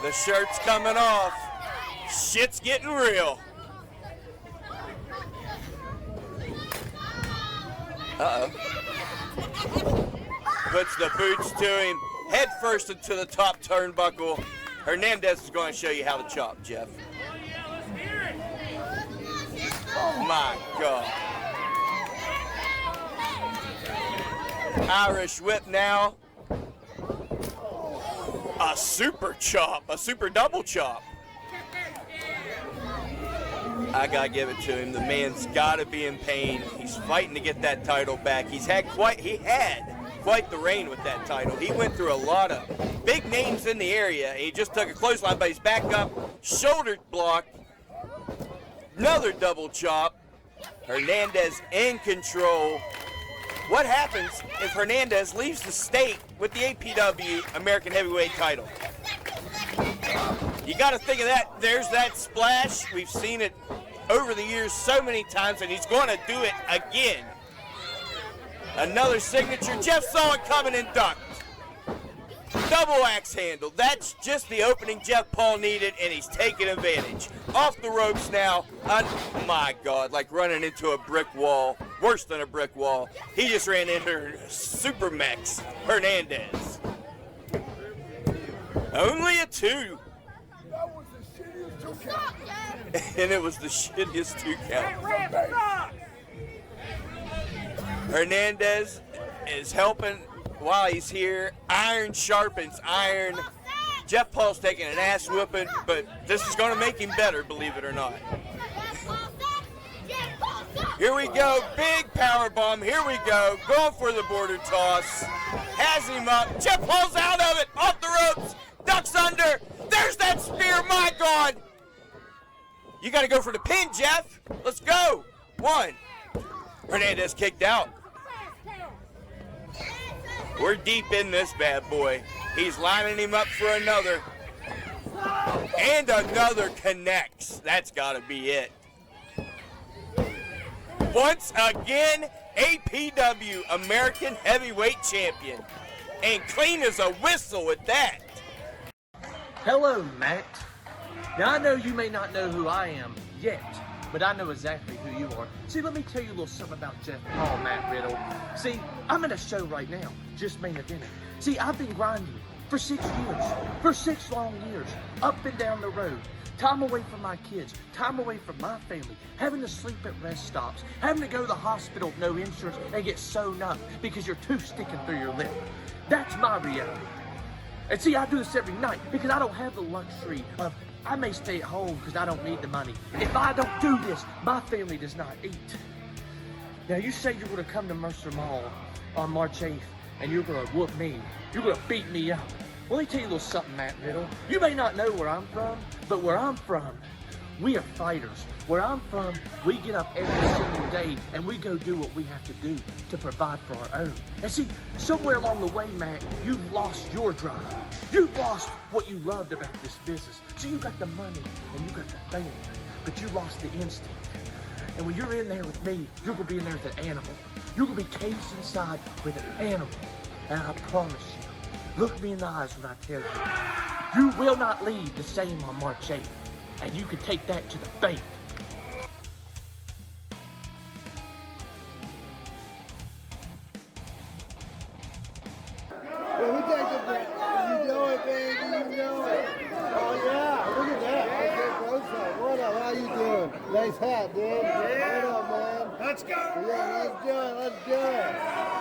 The shirt's coming off. Shit's getting real. Uh-oh. Puts the boots to him. Head first into the top turnbuckle. Hernandez is going to show you how to chop, Jeff. My God. Irish whip now. A super chop, a super double chop. I gotta give it to him. The man's gotta be in pain. He's fighting to get that title back. He had quite the reign with that title. He went through a lot of big names in the area. He just took a clothesline, but he's back up, shoulder block. Another double chop. Hernandez in control. What happens if Hernandez leaves the state with the APW American Heavyweight title? You got to think of that. There's that splash. We've seen it over the years so many times, and he's going to do it again. Another signature. Jeff saw it coming and ducked. Double axe handle. That's just the opening Jeff Paul needed, and he's taking advantage. Off the ropes now. My God, like running into a brick wall. Worse than a brick wall. He just ran into Super Mex Hernandez. Only a 2. That was the shittiest 2 count. And it was the shittiest 2 count. Hernandez is helping while he's here. Iron sharpens iron. Jeff Paul's taking an ass whooping, but this is going to make him better, believe it or not. Here we go, big power bomb. Here we go, going for the border toss. Has him up. Jeff Paul's out of it, off the ropes, ducks under. There's that spear, my God. You got to go for the pin, Jeff. Let's go. 1. Hernandez kicked out. We're deep in this bad boy. He's lining him up for another. And another connects. That's got to be it. Once again, APW, American Heavyweight Champion. And clean as a whistle with that. Hello, Matt. Now, I know you may not know who I am yet, but I know exactly who you are. See, let me tell you a little something about Jeff Paul, Matt Riddle. See, I'm in a show right now, just main eventing. See, I've been grinding for 6 years, for 6 long years, up and down the road. Time away from my kids, time away from my family, having to sleep at rest stops, having to go to the hospital with no insurance and get sewn up because your tooth sticking through your lip. That's my reality. And see, I do this every night because I don't have the luxury of, I may stay at home because I don't need the money. If I don't do this, my family does not eat. Now, you say you're going to come to Mercer Mall on March 8th and you're going to whoop me. You're going to beat me up. Well, let me tell you a little something, Matt Riddle. You may not know where I'm from, but where I'm from, we are fighters. Where I'm from, we get up every single day and we go do what we have to do to provide for our own. And see, somewhere along the way, Matt, you've lost your drive. You've lost what you loved about this business. So you got the money and you got the fame, but you lost the instinct. And when you're in there with me, you're going to be in there with an animal. You're going to be caged inside with an animal. And I promise you, look me in the eyes when I tell you, you will not leave the same on March 8th. And you can take that to the bank. Well, we take a break. You know it, baby. You know it. Oh, yeah. Look at that. Okay, close. What up? How you doing? Nice hat, dude. Yeah. What up, man? Let's go. Yeah, let's do it. Let's do it.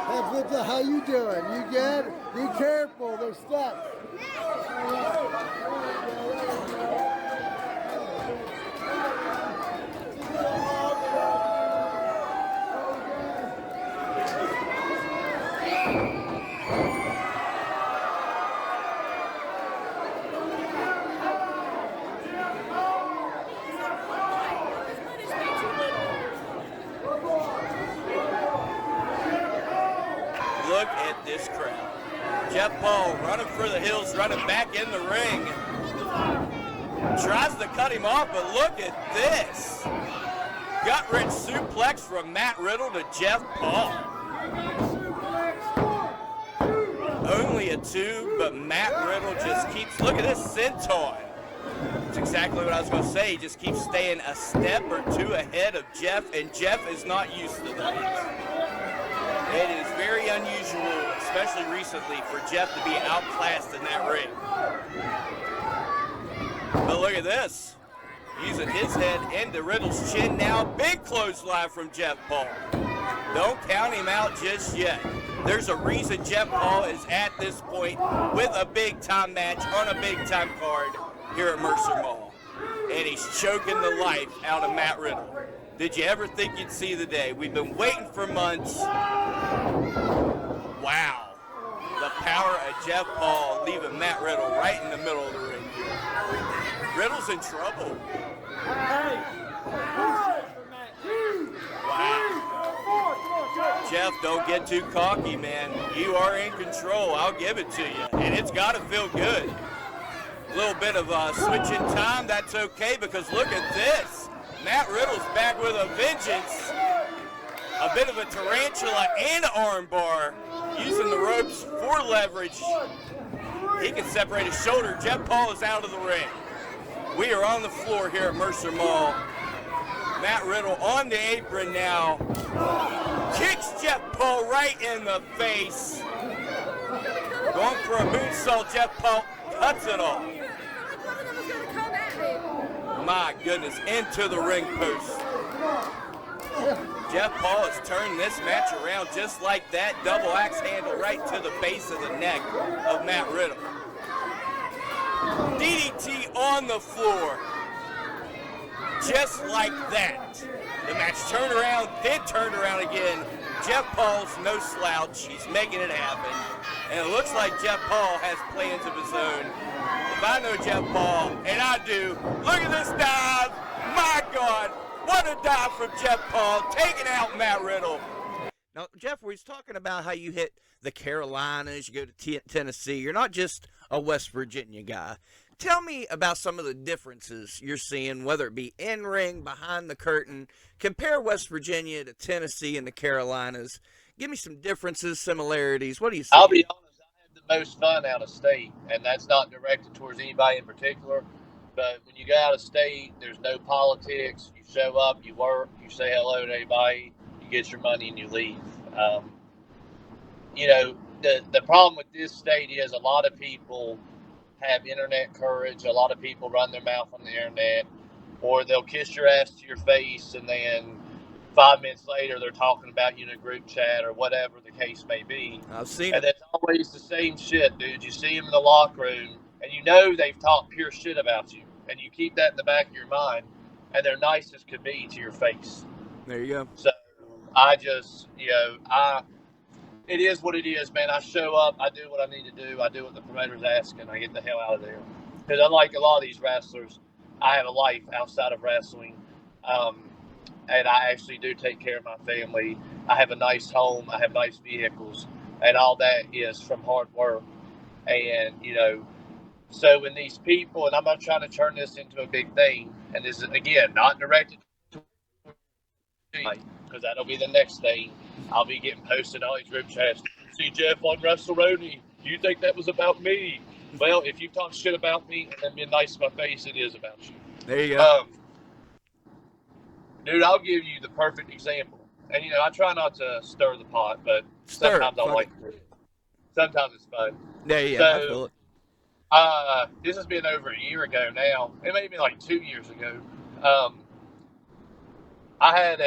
That's what the, how you doing? You good? Be careful. There's steps. Look at this crowd. Jeff Paul running for the hills, running back in the ring. Tries to cut him off, but look at this. Gut-wrench suplex from Matt Riddle to Jeff Paul. Only a 2, but Matt Riddle just keeps, look at this senton. That's exactly what I was going to say. He just keeps staying a step or 2 ahead of Jeff, and Jeff is not used to that. It is very unusual, especially recently, for Jeff to be outclassed in that ring. But look at this. Using his head into Riddle's chin now. Big clothesline from Jeff Paul. Don't count him out just yet. There's a reason Jeff Paul is at this point with a big-time match on a big-time card here at Mercer Mall. And he's choking the life out of Matt Riddle. Did you ever think you'd see the day? We've been waiting for months. Wow. The power of Jeff Paul leaving Matt Riddle right in the middle of the ring here. Riddle's in trouble. Wow. Jeff, don't get too cocky, man. You are in control. I'll give it to you. And it's got to feel good. A little bit of a switch in time. That's okay because look at this. Matt Riddle's back with a vengeance. A bit of a tarantula and arm bar, using the ropes for leverage. He can separate his shoulder. Jeff Paul is out of the ring. We are on the floor here at Mercer Mall. Matt Riddle on the apron now. Kicks Jeff Paul right in the face. Going for a moonsault. Jeff Paul cuts it off. My goodness, into the ring post. Jeff Paul has turned this match around just like that. Double axe handle right to the base of the neck of Matt Riddle. DDT on the floor. Just like that. The match turned around, then turned around again. Jeff Paul's no slouch. He's making it happen. And it looks like Jeff Paul has plans of his own. If I know Jeff Paul, and I do, look at this dive. My God, what a dive from Jeff Paul, taking out Matt Riddle. Now, Jeff, we was talking about how you hit the Carolinas, you go to Tennessee. You're not just a West Virginia guy. Tell me about some of the differences you're seeing, whether it be in-ring, behind the curtain. Compare West Virginia to Tennessee and the Carolinas. Give me some differences, similarities. What do you see? I'll be honest, I have the most fun out of state, and that's not directed towards anybody in particular. But when you go out of state, there's no politics. You show up, you work, you say hello to everybody, you get your money, and you leave. You know, the problem with this state is a lot of people have internet courage. A lot of people run their mouth on the internet, or they'll kiss your ass to your face, and then 5 minutes later they're talking about you in a group chat or whatever the case may be. I've seen and it. it's always the same shit, dude. You see them in the locker room, and you know they've talked pure shit about you, and you keep that in the back of your mind, and they're nice as could be to your face. There you go. So I just, it is what it is, man. I show up, I do what I need to do, I do what the promoter's asking, I get the hell out of there. Because unlike a lot of these wrestlers, I have a life outside of wrestling, and I actually do take care of my family. I have a nice home, I have nice vehicles, and all that is from hard work. And, so when these people, and I'm not trying to turn this into a big thing, and this is, again, not directed to anybody, because that'll be the next thing. I'll be getting posted all these group chats. See Jeff on WrestleRoni. Do you think that was about me? Well, if you talk shit about me and then be nice to my face, it is about you. There you go. Dude, I'll give you the perfect example. And, I try not to stir the pot, but sometimes I like to. Sometimes it's fun. Yeah, so, I feel it. This has been over a year ago now. It may have been like 2 years ago. I had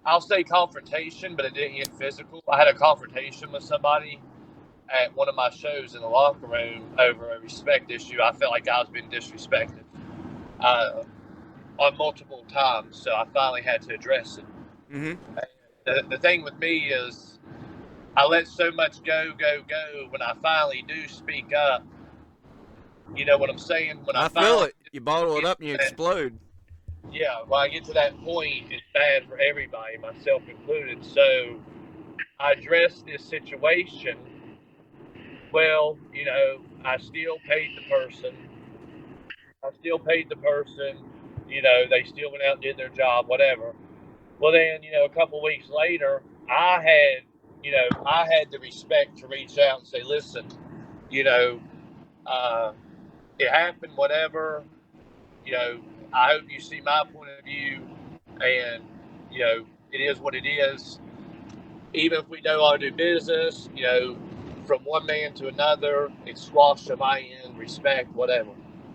I'll say confrontation, but it didn't get physical. I had a confrontation with somebody at one of my shows in the locker room over a respect issue. I felt like I was being disrespected on multiple times, so I finally had to address it. Mm-hmm. The thing with me is I let so much go. When I finally do speak up, you know what I'm saying? When I feel it. You bottle it up and you explode. Yeah, when I get to that point, it's bad for everybody, myself included. So I addressed this situation. Well, I still paid the person. They still went out and did their job, whatever. Well, then, a couple weeks later, I had the respect to reach out and say, listen, it happened, whatever. I hope you see my point of view, and, it is what it is. Even if we know how to do business, from one man to another, it's squashed to my end, respect, whatever.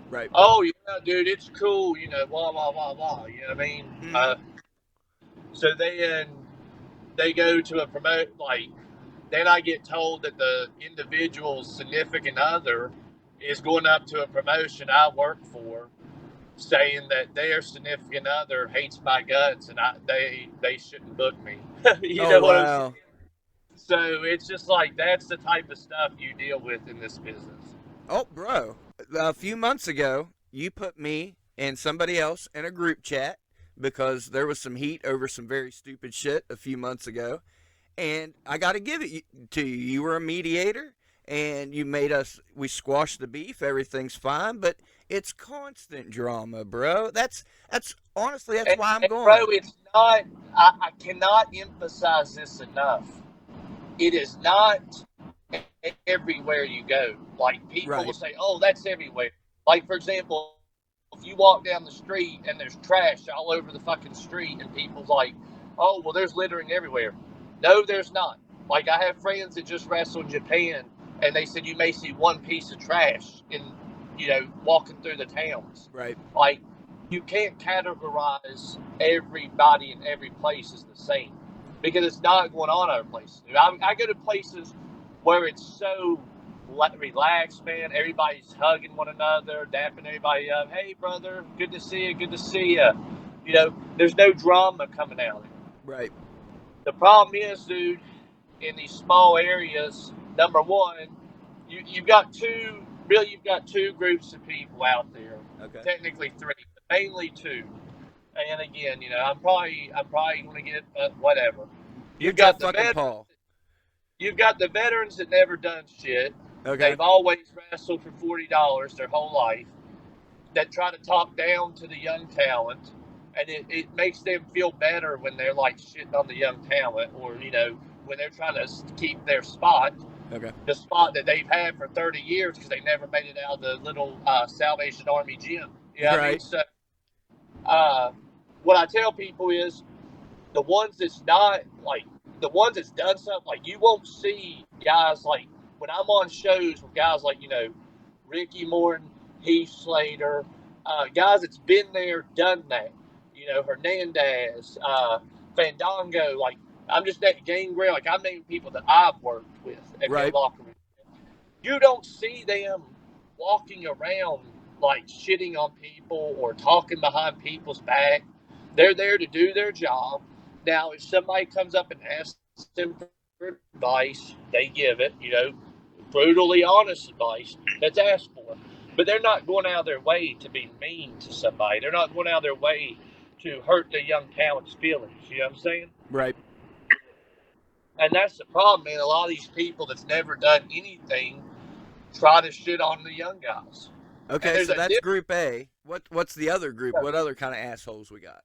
Right. Oh, yeah, dude, it's cool, blah, blah, blah, blah, you know what I mean? Mm-hmm. So then they go to a promote, then I get told that the individual's significant other is going up to a promotion I work for, saying that their significant other hates my guts and they shouldn't book me. You know what I'm saying? So it's just like, that's the type of stuff you deal with in this business. Oh, bro, a few months ago, you put me and somebody else in a group chat because there was some heat over some very stupid shit a few months ago. And I got to give it to you. You were a mediator, and you made we squashed the beef. Everything's fine, but it's constant drama, bro. That's honestly, that's why I'm going. Bro, it's not, I cannot emphasize this enough. It is not everywhere you go. Like, people will say, oh, that's everywhere. Like, for example, if you walk down the street and there's trash all over the fucking street and people's like, oh, well, there's littering everywhere. No, there's not. Like, I have friends that just wrestle in Japan, and they said you may see one piece of trash in, walking through the towns. Right. Like, you can't categorize everybody in every place as the same, because it's not going on other places. I go to places where it's so relaxed, man. Everybody's hugging one another, dapping everybody up. Hey, brother, good to see you. Good to see you. There's no drama coming out. Right. The problem is, dude, in these small areas, number one, you've got two groups of people out there. Okay. Technically three, but mainly two. And again, I'm probably going to get whatever. You've got fucking Paul. You've got the veterans that never done shit. Okay. They've always wrestled for $40 their whole life. That try to talk down to the young talent, and it makes them feel better when they're like shitting on the young talent, or when they're trying to keep their spot. Okay. The spot that they've had for 30 years because they never made it out of the little Salvation Army gym. You know what I mean? So, what I tell people is, the ones that's done something, like, you won't see guys like, when I'm on shows with guys like, Ricky Morton, Heath Slater, guys that's been there, done that. Hernandez, Fandango, like, I'm just that Gangrel, like, I'm naming people that I've worked with at their locker room. You don't see them walking around like shitting on people or talking behind people's back. They're there to do their job. Now, if somebody comes up and asks them for advice, they give it, brutally honest advice that's asked for. But they're not going out of their way to be mean to somebody. They're not going out of their way to hurt the young talent's feelings. You know what I'm saying? Right. And that's the problem, man. A lot of these people that's never done anything try to shit on the young guys. Okay, so that's Group A. What's the other group? What other kind of assholes we got?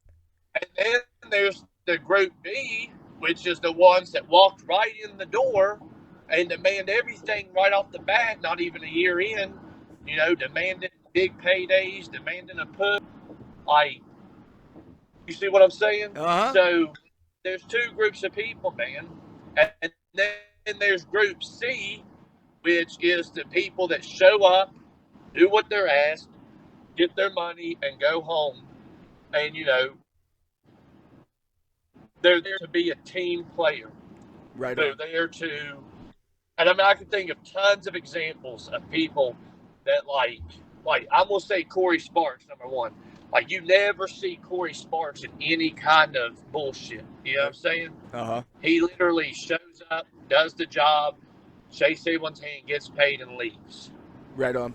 And then there's the Group B, which is the ones that walked right in the door and demand everything right off the bat, not even a year in, demanding big paydays, demanding a push. Like, you see what I'm saying? Uh-huh. So there's two groups of people, man. And then there's Group C, which is the people that show up, do what they're asked, get their money, and go home. And, they're there to be a team player. Right. They're there to, and I mean, I can think of tons of examples of people that like I'm going to say Corey Sparks, number one. Like, you never see Corey Sparks in any kind of bullshit. You know what I'm saying? Uh-huh. He literally shows up, does the job, shakes everyone's hand, gets paid, and leaves. Right on.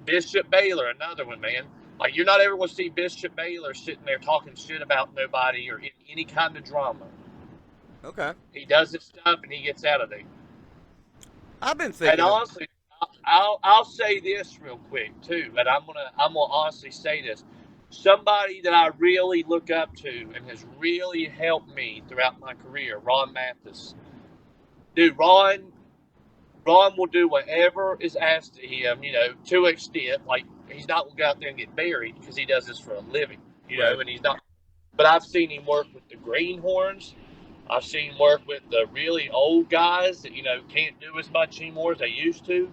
Bishop Baylor, another one, man. Like, you're not ever going to see Bishop Baylor sitting there talking shit about nobody or in any kind of drama. Okay. He does his stuff and he gets out of there. I've been thinking. And honestly, I'll say this real quick too, and I'm gonna honestly say this. Somebody that I really look up to and has really helped me throughout my career, Ron Mathis. Dude, Ron will do whatever is asked of him, to an extent. Like, he's not going to go out there and get buried because he does this for a living, and he's not. But I've seen him work with the greenhorns. I've seen him work with the really old guys that, can't do as much anymore as they used to.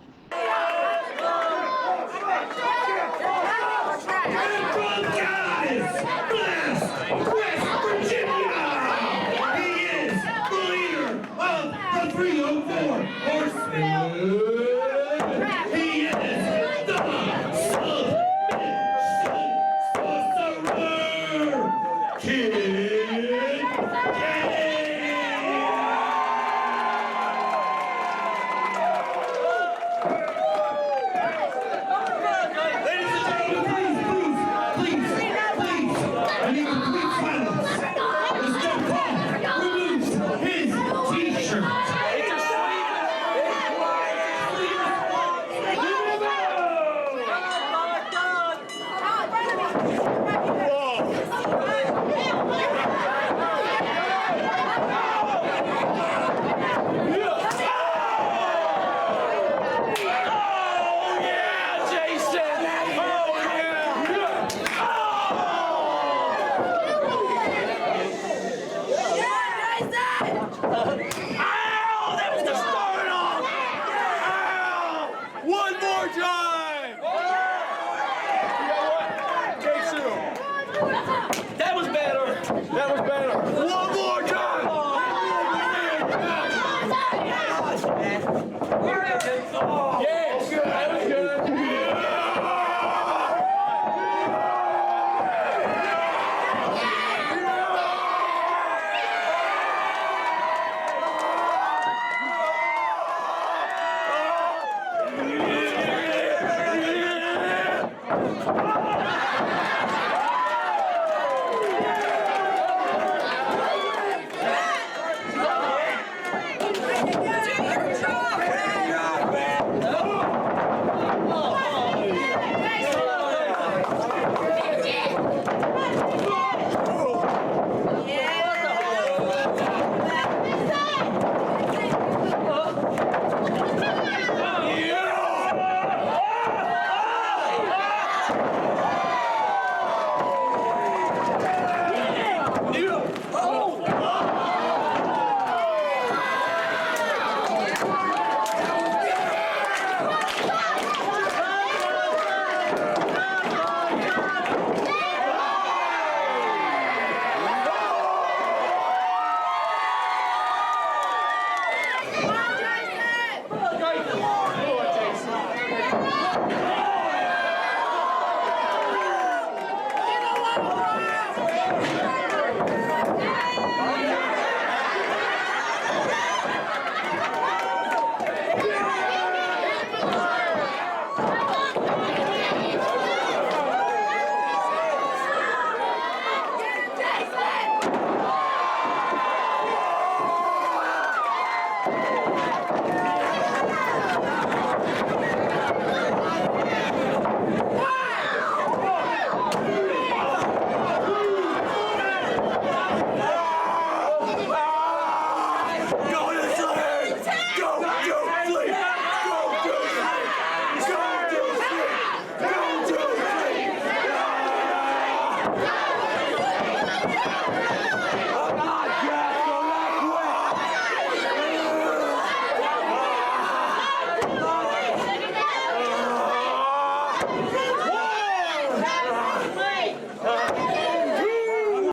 Please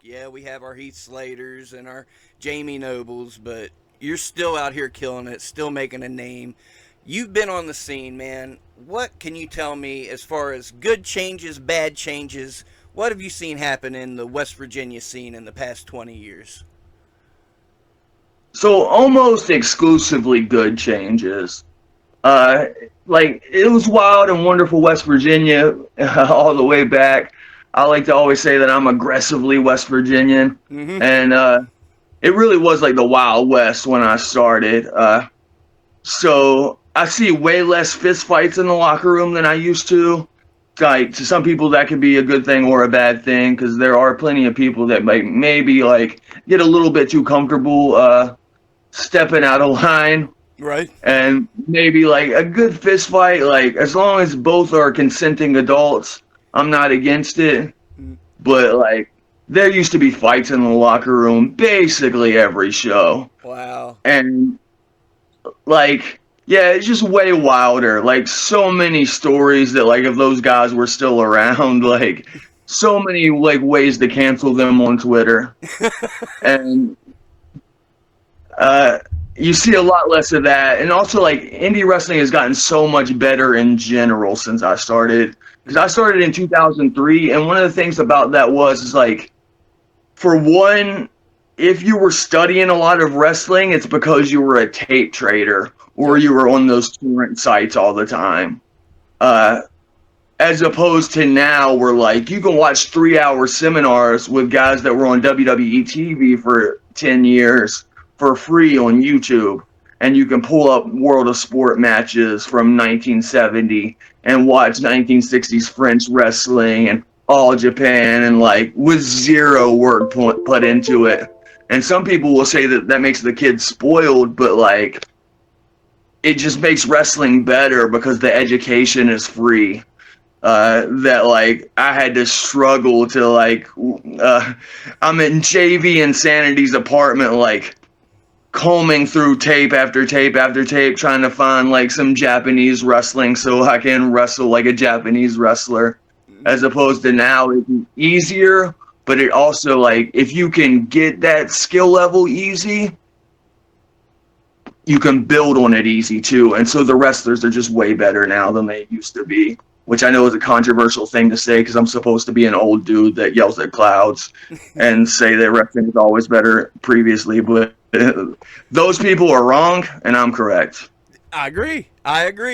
Yeah, we have our Heath Slaters and our Jamie Nobles, but you're still out here killing it, still making a name. You've been on the scene, man. What can you tell me as far as good changes, bad changes? What have you seen happen in the West Virginia scene in the past 20 years? So almost exclusively good changes. Like it was wild and wonderful West Virginia all the way back. I like to always say that I'm aggressively West Virginian, and it really was like the Wild West when I started. So I see way less fist fights in the locker room than I used to. Like to some people that could be a good thing or a bad thing because there are plenty of people that maybe like get a little bit too comfortable stepping out of line. Right. And maybe like a good fist fight, like as long as both are consenting adults, I'm not against it. But like there used to be fights in the locker room basically every show. Wow. And like yeah, it's just way wilder. Like so many stories that like if those guys were still around, like so many like ways to cancel them on Twitter. And you see a lot less of that, and also like indie wrestling has gotten so much better in general since I started. Because I started in 2003, and one of the things about that is like, for one, if you were studying a lot of wrestling, it's because you were a tape trader or you were on those torrent sites all the time. As opposed to now, where like you can watch 3-hour seminars with guys that were on WWE TV for 10 years. For free on YouTube, and you can pull up World of Sport matches from 1970 and watch 1960s French wrestling and All Japan, and like with zero work put into it. And some people will say that that makes the kids spoiled, but like it just makes wrestling better because the education is free. That like I had to struggle to like I'm in JV Insanity's apartment like combing through tape after tape after tape trying to find like some Japanese wrestling so I can wrestle like a Japanese wrestler, as opposed to now it's easier, but it also like if you can get that skill level easy, you can build on it easy too. And so the wrestlers are just way better now than they used to be, which I know is a controversial thing to say because I'm supposed to be an old dude that yells at clouds and say that wrestling is always better previously, but those people are wrong and I'm correct. I agree.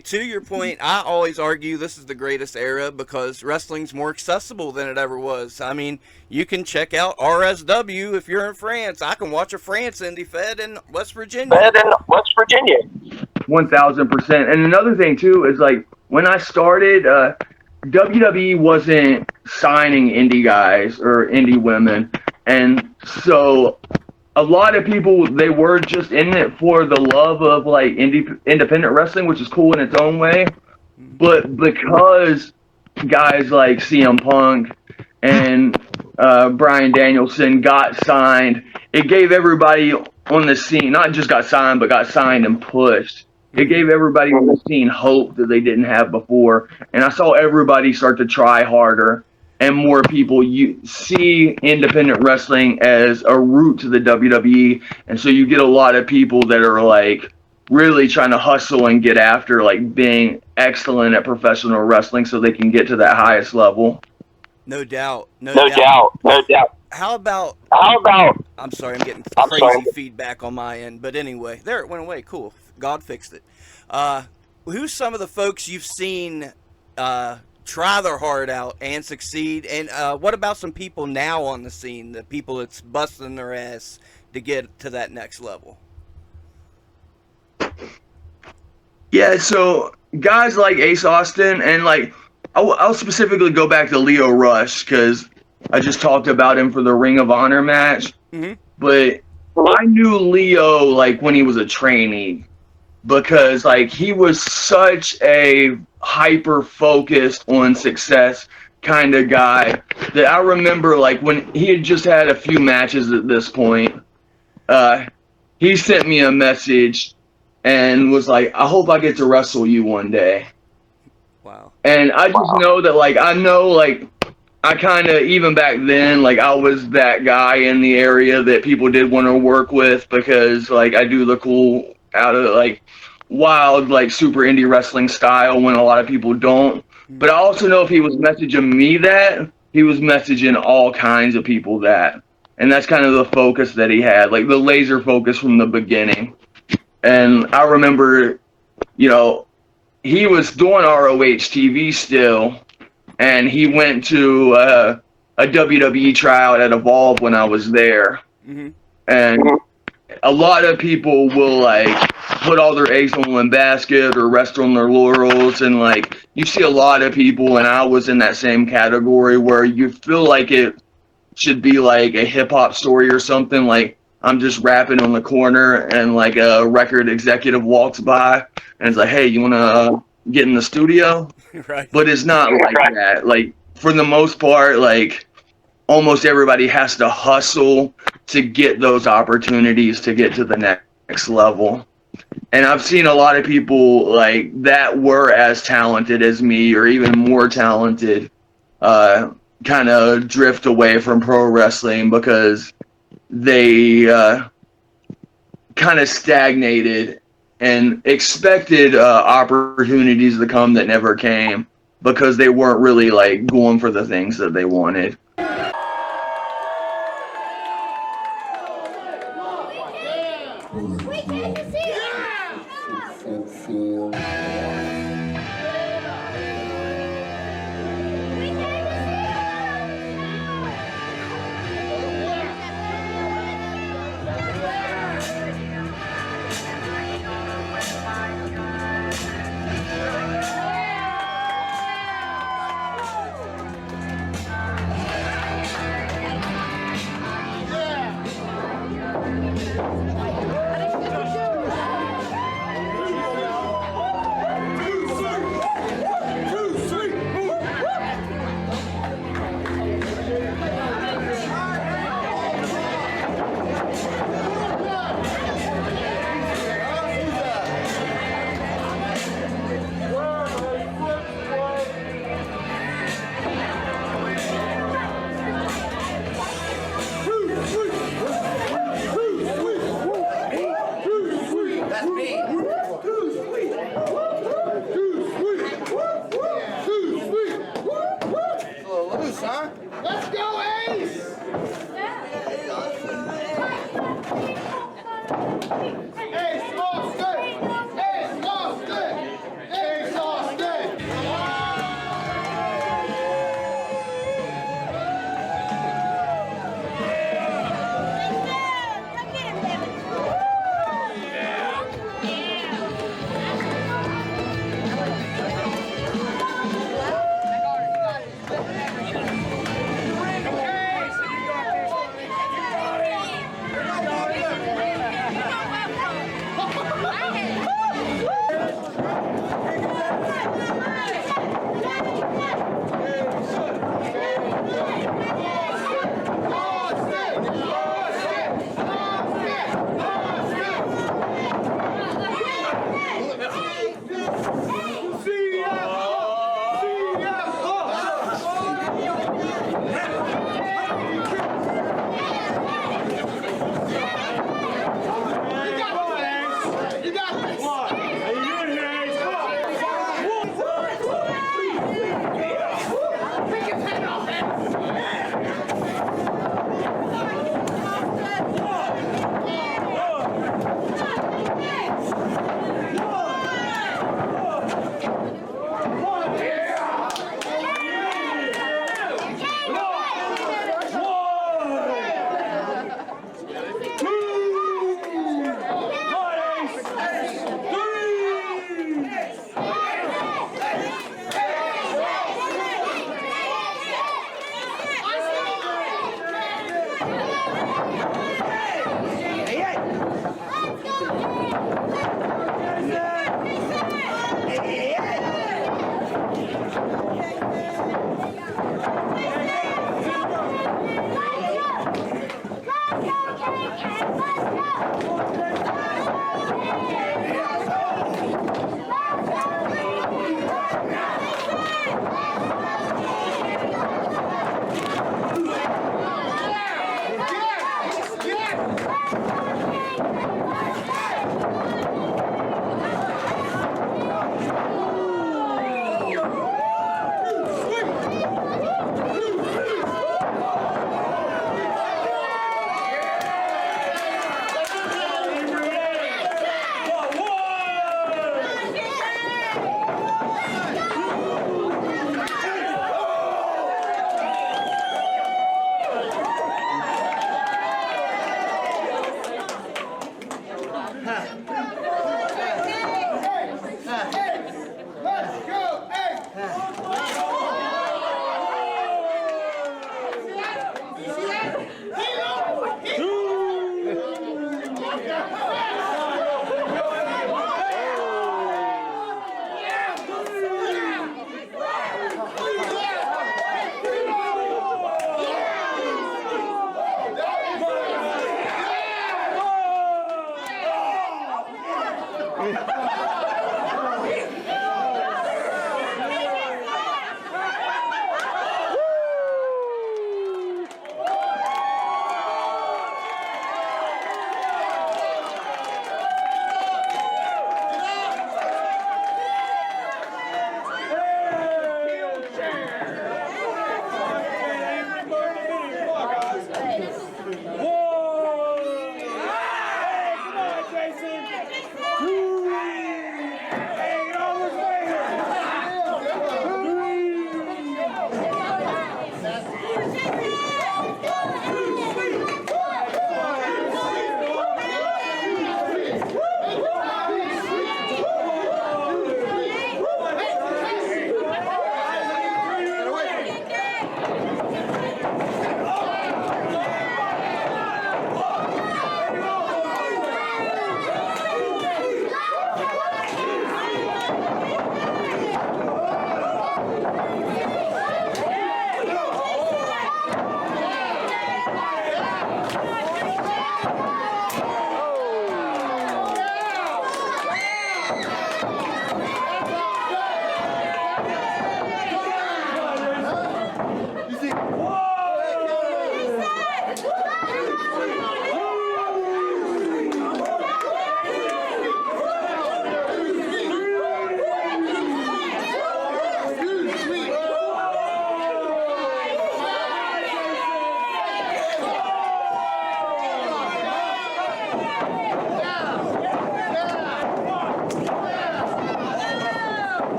To your point, I always argue this is the greatest era because wrestling's more accessible than it ever was. I mean, you can check out RSW if you're in France. I can watch a France indie fed in West Virginia. 1000%. And another thing too is like when I started, WWE wasn't signing indie guys or indie women, and so a lot of people, they were just in it for the love of like independent wrestling, which is cool in its own way. But because guys like CM Punk and Bryan Danielson got signed, it gave everybody on the scene, not just got signed, but got signed and pushed. It gave everybody on the scene hope that they didn't have before. And I saw everybody start to try harder. And more people see independent wrestling as a route to the WWE. And so you get a lot of people that are like really trying to hustle and get after like being excellent at professional wrestling so they can get to that highest level. No doubt. No No doubt. doubt. No doubt. How about? I'm sorry, I'm getting sorry. crazy feedback on my end. But anyway, there it went away. Cool. God fixed it. Who's some of the folks you've seen try their heart out and succeed? And what about some people now on the scene, the people that's busting their ass to get to that next level? Yeah, so guys like Ace Austin and like I'll specifically go back to Leo Rush because I just talked about him for the Ring of Honor match. Mm-hmm. But I knew Leo like when he was a trainee because like he was such a hyper focused on success kind of guy that I remember like when he had just had a few matches at this point, he sent me a message and was like, I hope I get to wrestle you one day. Wow. And I just know that like I know like I kind of, even back then, like I was that guy in the area that people did want to work with because like I do the cool out of like wild like super indie wrestling style when a lot of people don't. But I also know if he was messaging me that, he was messaging all kinds of people that. And that's kind of the focus that he had, like the laser focus from the beginning. And I remember, you know, he was doing ROH TV still, and he went to a WWE tryout at Evolve when I was there. Mm-hmm. And a lot of people will like put all their eggs in one basket or rest on their laurels, and like you see a lot of people, and I was in that same category where you feel like it should be like a hip hop story or something. Like I'm just rapping on the corner, and like a record executive walks by and it's like, "Hey, you wanna get in the studio?" Right. But it's not like that. Like for the most part, like almost everybody has to hustle to get those opportunities to get to the next level. And I've seen a lot of people like that were as talented as me or even more talented kind of drift away from pro wrestling because they kind of stagnated and expected opportunities to come that never came because they weren't really like going for the things that they wanted. Let's go, Ace! Ace Austin! Ace Austin! Ace Austin!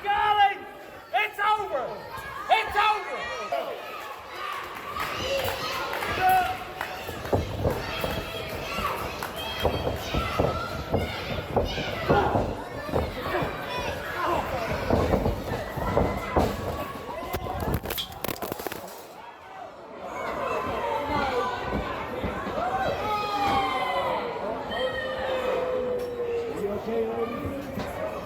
Golly! It's over! It's over!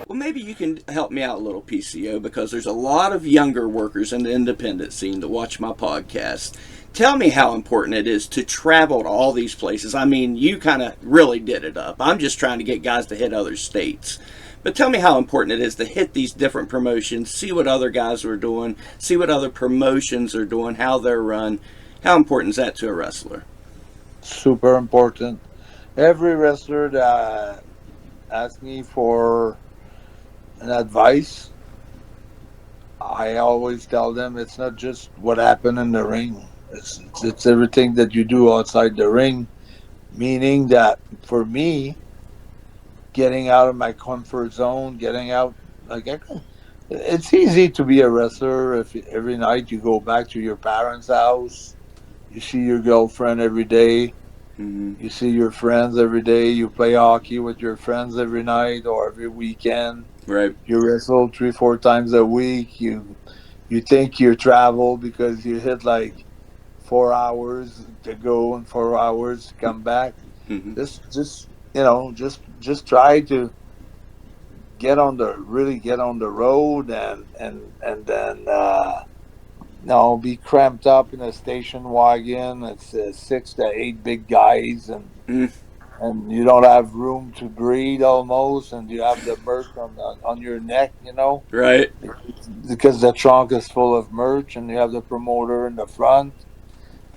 Well, maybe you can help me out a little, PCO, because there's a lot of younger workers in the independent scene that watch my podcast. Tell me how important it is to travel to all these places. I mean, you kind of really did it up. I'm just trying to get guys to hit other states. But tell me how important it is to hit these different promotions, see what other guys are doing, see what other promotions are doing, how they're run. How important is that to a wrestler? Super important. Every wrestler that asks me for an advice, I always tell them it's not just what happened in the ring. It's everything that you do outside the ring. Meaning that for me, getting out of my comfort zone, getting out it's easy to be a wrestler if every night you go back to your parents' house, you see your girlfriend every day, you see your friends every day, you play hockey with your friends every night or every weekend. Right. You wrestle 3-4 times a week. You think you travel because you hit like 4 hours to go and 4 hours to come back. Mm-hmm. Just just try to really get on the road and then no, be cramped up in a station wagon. It's 6 to 8 big guys, and you don't have room to breathe almost, and you have the merch on your neck, Right. because the trunk is full of merch, and you have the promoter in the front,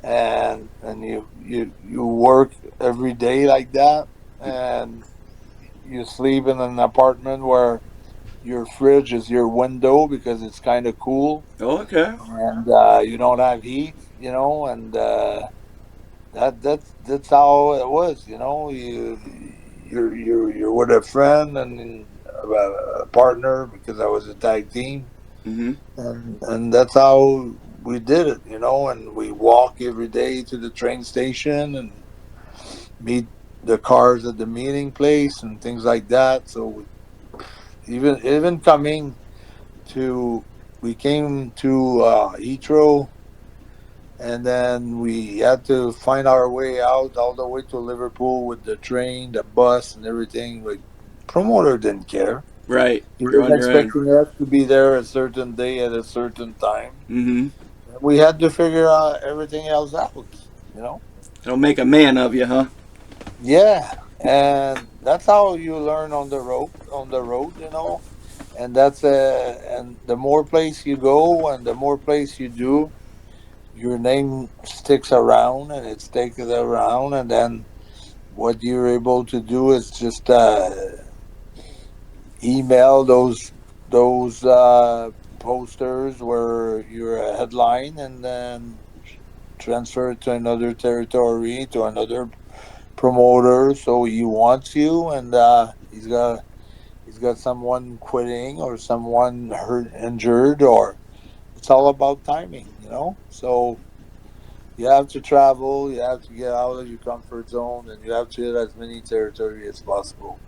and you work every day like that, and you sleep in an apartment where your fridge is your window because it's kind of cool, Oh, okay. and you don't have heat, and that's how it was, you're with a friend and a partner because I was a tag team, Mm-hmm. and that's how we did it, and we walk every day to the train station and meet the cars at the meeting place and things like that. So even coming to we came to Heathrow, and then we had to find our way out all the way to Liverpool with the train, the bus, and everything. Like, promoter didn't care. Right. He You're was on your own. expecting us to be there a certain day at a certain time. Mm-hmm. We had to figure out everything else out. It'll make a man of you, huh? Yeah, and that's how you learn on the road. On the road. And and the more place you go, and the more place you do, your name sticks around, and it sticks around, and then what you're able to do is just email those posters where you're a headline, and then transfer it to another territory, to another promoter. So he wants you, and he's got someone quitting or someone hurt, injured, or it's all about timing. So you have to travel, you have to get out of your comfort zone, and you have to hit as many territory as possible.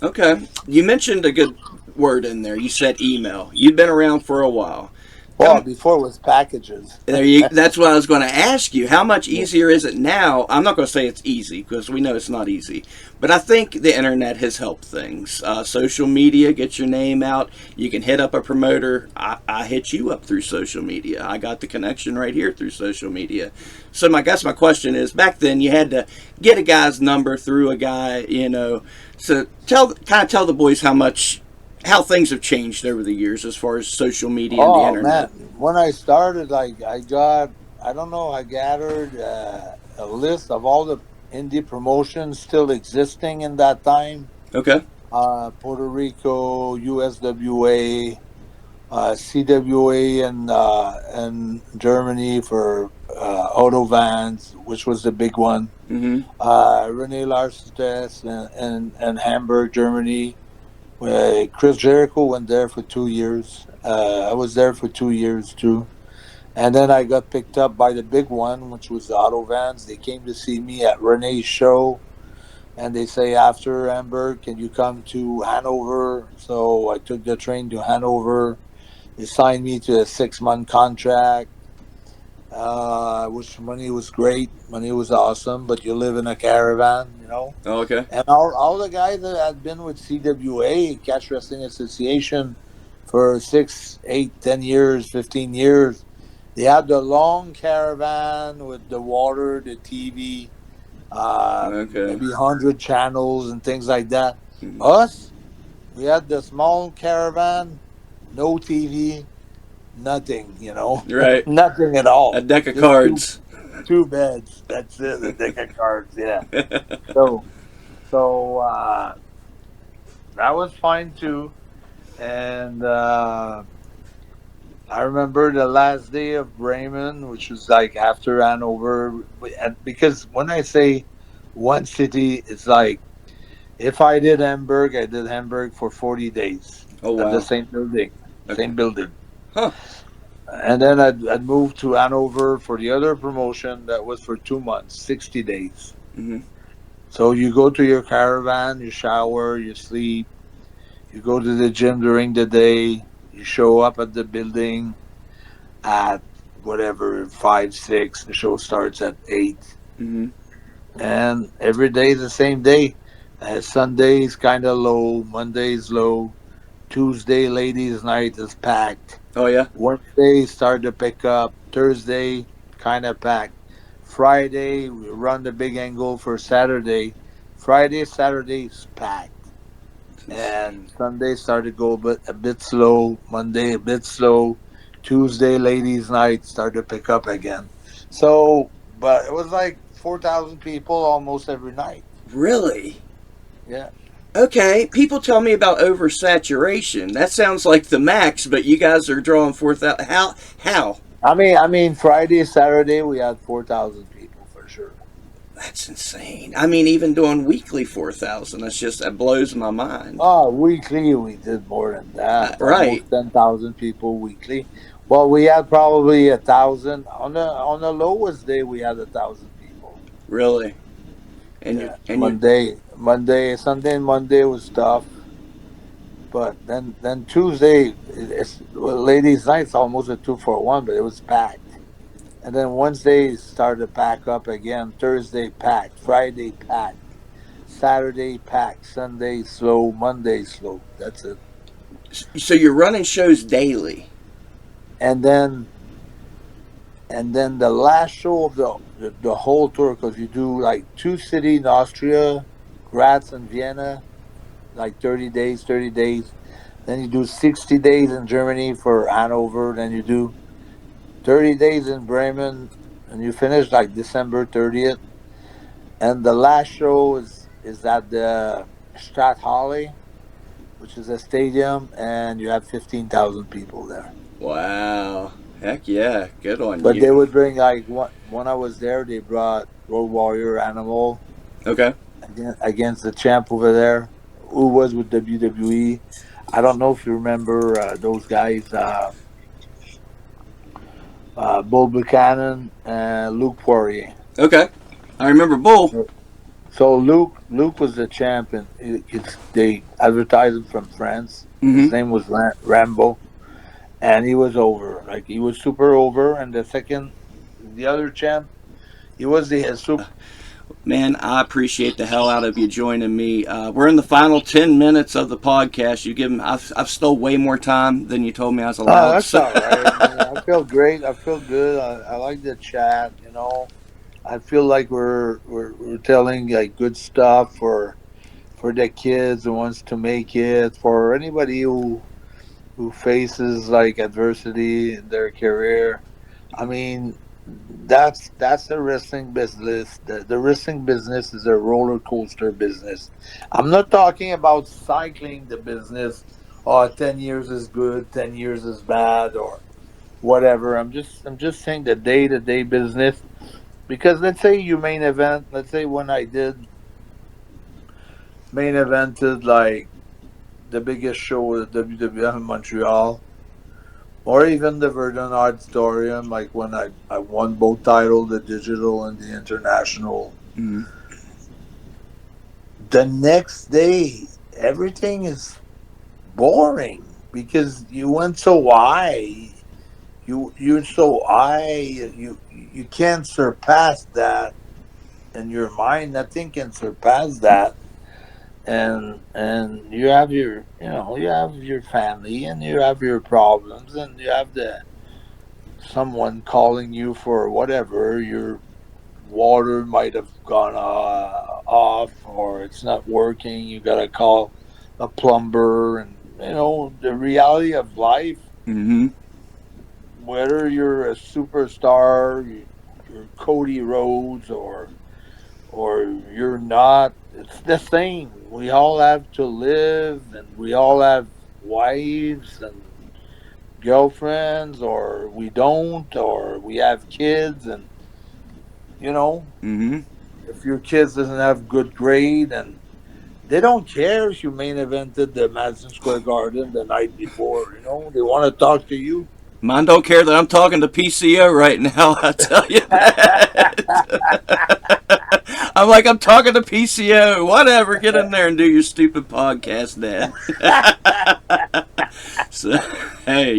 Okay. You mentioned a good word in there. You said email. You've been around for a while. Well, before it was packages. That's what I was going to ask you. How much easier is it now? I'm not going to say it's easy because we know it's not easy. But I think the internet has helped things. Social media gets your name out. You can hit up a promoter. I hit you up through social media. I got the connection right here through social media. So my question is, back then you had to get a guy's number through a guy. So tell the boys how things have changed over the years as far as social media and the Oh internet. man, when I started, I don't know, I gathered a list of all the indie promotions still existing in that time. Okay. Puerto Rico, USWA, CWA, and Germany for auto vans, which was the big one. Mm-hmm. Rene Lars's and Hamburg, Germany. Chris Jericho went there for 2 years. I was there for 2 years too. And then I got picked up by the big one, which was the Auto Vans. They came to see me at Renee's show, and they say, after Hamburg, can you come to Hanover? So I took the train to Hanover. They signed me to a 6-month contract, which money was great. Money was awesome, but you live in a caravan, you know. Oh, okay. And all the guys that had been with CWA, Catch Wrestling Association, for 6, 8, 10 years, 15 years, they had the long caravan with the water, the TV, Okay. maybe 100 channels and things like that. Mhm. Us, we had the small caravan, no TV, nothing, you know, Right. nothing at A all. deck of Just cards. two beds. That's it. A deck of cards. Yeah. So that was fine too. And I remember the last day of Bremen, which was like after Hanover, and because when I say one city, it's like if I did Hamburg, I did Hamburg for 40 days Oh, at the wow. same building, Okay. same building. Huh. And then I'd moved to Hanover for the other promotion that was for 2 months, 60 days. Hmm. So you go to your caravan, you shower, you sleep, you go to the gym during the day, you show up at the building at whatever, 5, 6, the show starts at 8. Hmm. And every day is the same day. Sunday's kind of low, Monday's low, Tuesday, ladies' night is packed. Oh, yeah. Wednesday start to pick up. Thursday kind of packed. Friday we run the big angle for Saturday. Friday, Saturday's packed, and Sunday started to go a bit slow. Monday a bit slow. Tuesday, ladies' night started to pick up again. So, but it was like 4,000 people almost every night. Really? Yeah. Okay. People tell me about oversaturation. That sounds like the max, but you guys are drawing 4,000. How? I mean, Friday, Saturday we had 4,000 people for sure. That's insane. I mean, even doing weekly 4,000, that blows my mind. Oh, weekly we did more than that. Right. Almost 10,000 people weekly. Well, we had probably 1,000 on the lowest day. We had 1,000 people. Really? And Yeah, you Sunday, and Monday was tough, but then Tuesday, ladies' night's almost a 2-for-1, but it was packed. And then Wednesday started to pack up again. Thursday packed. Friday packed. Saturday packed. Sunday slow. Monday slow. That's it. so you're running shows daily. And then the last show of the whole tour, because you do like 2 cities in Austria, Graz and Vienna, like 30 days, 30 days. Then you do 60 days in Germany for Hanover. Then you do 30 days in Bremen, and you finish like December 30th. And the last show is at the Stadthalle, which is a stadium, and you have 15,000 people there. Wow. Heck yeah. Good on But they you. would bring like when I was there, they brought Road Warrior Animal Okay. against the champ over there, who was with WWE. I don't know if you remember those guys, Bull Buchanan and Luke Poirier. Okay. I remember Bull. So Luke was the champion. They advertised him from France. His Hmm. name was Rambo, and he was over. Like he was super over. And the other champ, he was the super. Man, I appreciate the hell out of you joining me. We're in the final 10 minutes of the podcast. I've stole way more time than you told me I was Oh, allowed. that's all right, man. I feel great. I feel good. I like the chat. You know, I feel like we're telling like good stuff for the kids who wants to make it, for anybody who faces like adversity in their career. I mean, that's the wrestling business. The wrestling business is a roller coaster business. I'm not talking about cycling the business. Oh, 10 years is good, 10 years is bad, or whatever. I'm just saying the day-to-day business. Because let's say you main event. Let's say when I did main evented like the biggest show at WWF in Montreal, or even the Verdun Auditorium, like when I won both titles, the digital and the international. Mm-hmm. The next day, everything is boring because you went so high. You're so high. You can't surpass that in your mind. Nothing can surpass that. And you have you have your family and you have your problems and you have the someone calling you for whatever your water might have gone off or it's not working. You gotta call a plumber, and the reality of life. Mm-hmm. Whether you're a superstar, you're Cody Rhodes, or you're not, it's the same. We all have to live, and we all have wives and girlfriends, or we don't, or we have kids, and you know, Mm-hmm. if your kids doesn't have good grade, and they don't care if you main evented the Madison Square Garden the night before. They want to talk to you. Mine don't care that I'm talking to PCO right now. I tell you that. I'm like, I'm talking to PCO. Whatever. Get in there and do your stupid podcast, Dad. So, hey,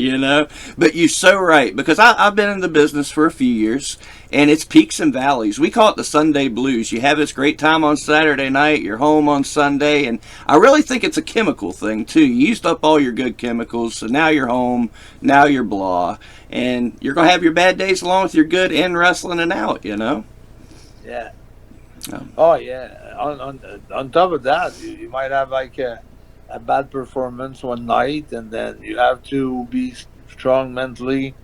but you're so right, because I've been in the business for a few years, and it's peaks and valleys. We call it the Sunday blues. You have this great time on Saturday night, you're home on Sunday, and I really think it's a chemical thing too. You used up all your good chemicals, so now you're home, now you're blah, and you're gonna have your bad days along with your good in wrestling and out. Yeah. Oh yeah. On top of that, you might have like a bad performance one night, and then you have to be strong mentally,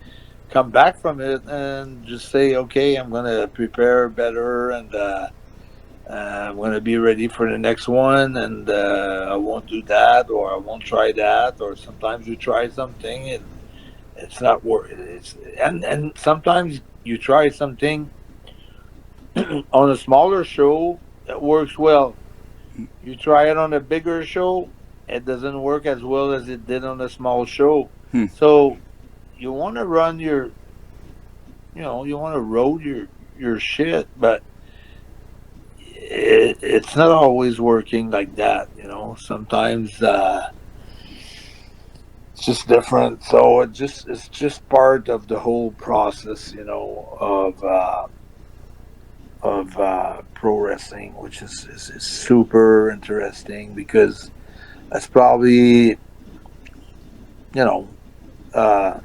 come back from it, and just say, okay, I'm gonna prepare better, and I'm gonna be ready for the next one, and I won't do that, or I won't try that, or sometimes you try something and it's not work. And sometimes you try something on a smaller show that works well. You try it on a bigger show, it doesn't work as well as it did on a small show. Hmm. So you want to run you want to road your shit, but it's not always working like that. Sometimes it's just different. So it's just part of the whole process, of pro wrestling, which is super interesting because that's probably a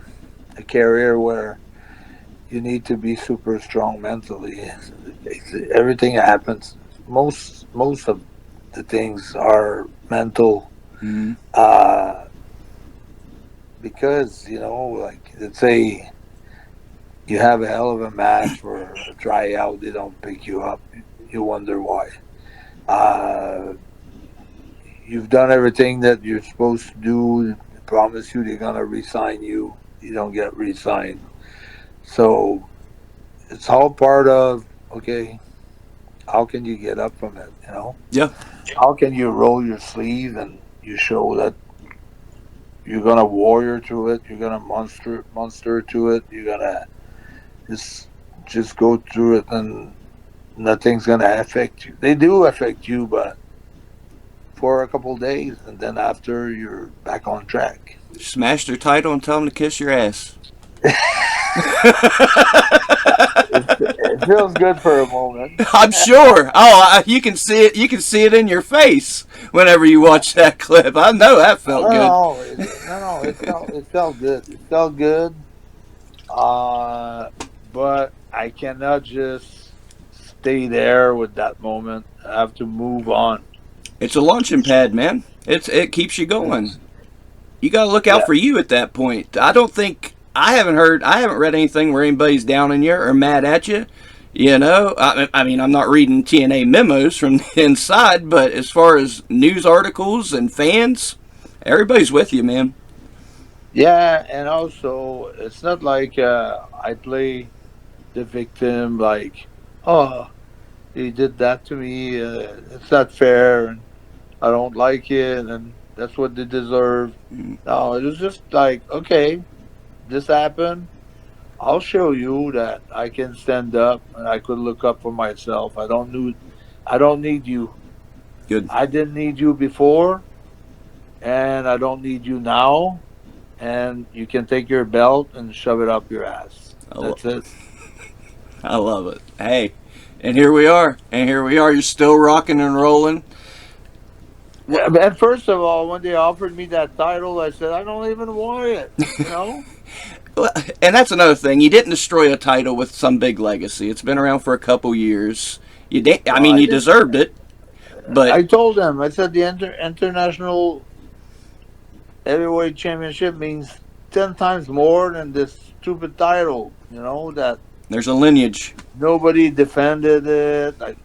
career where you need to be super strong mentally. Everything happens. Most of the things are mental. Mm-hmm. Because like let's say you have a hell of a match for a tryout, they don't pick you up. You wonder why. Uh, you've done everything that you're supposed to do. They promise you they're gonna re-sign you. You don't get re-signed. So it's all part of, okay, how can you get up from it? Yeah. How can you roll your sleeve and you show that you're gonna warrior through it, you're gonna monster to it, you're gonna just go through it, and nothing's gonna affect you. They do affect you, but for a couple days, and then after you're back on track. Smash their title and tell them to kiss your ass. It feels good for a moment. I'm sure. Oh, you can see it. You can see it in your face whenever you watch that clip. I know that felt good. No, it felt good. It felt good. But I cannot just stay there with that moment. I have to move on. It's a launching pad, man. It keeps you going. You got to look out for you at that point. I haven't read anything where anybody's down on you or mad at you. I mean, I'm not reading TNA memos from the inside, but as far as news articles and fans, everybody's with you, man. Yeah, and also it's not like I play the victim, like, oh, he did that to me. It's not fair, and I don't like it, and That's what they deserve. No, it was just like, okay, this happened. I'll show you that I can stand up and I could look up for myself. I don't need you. Good. I didn't need you before, and I don't need you now. And you can take your belt and shove it up your ass. That's it. I love it. Hey, and here we are. And here we are. You're still rocking and rolling. And first of all, when they offered me that title, I said I don't even want it. And that's another thing. You didn't destroy a title with some big legacy. It's been around for a couple years. I Well, mean, I you didn't. deserved it. But I told them. I said the international heavyweight championship means 10 times more than this stupid title. That there's a lineage. nobody defended it. Like,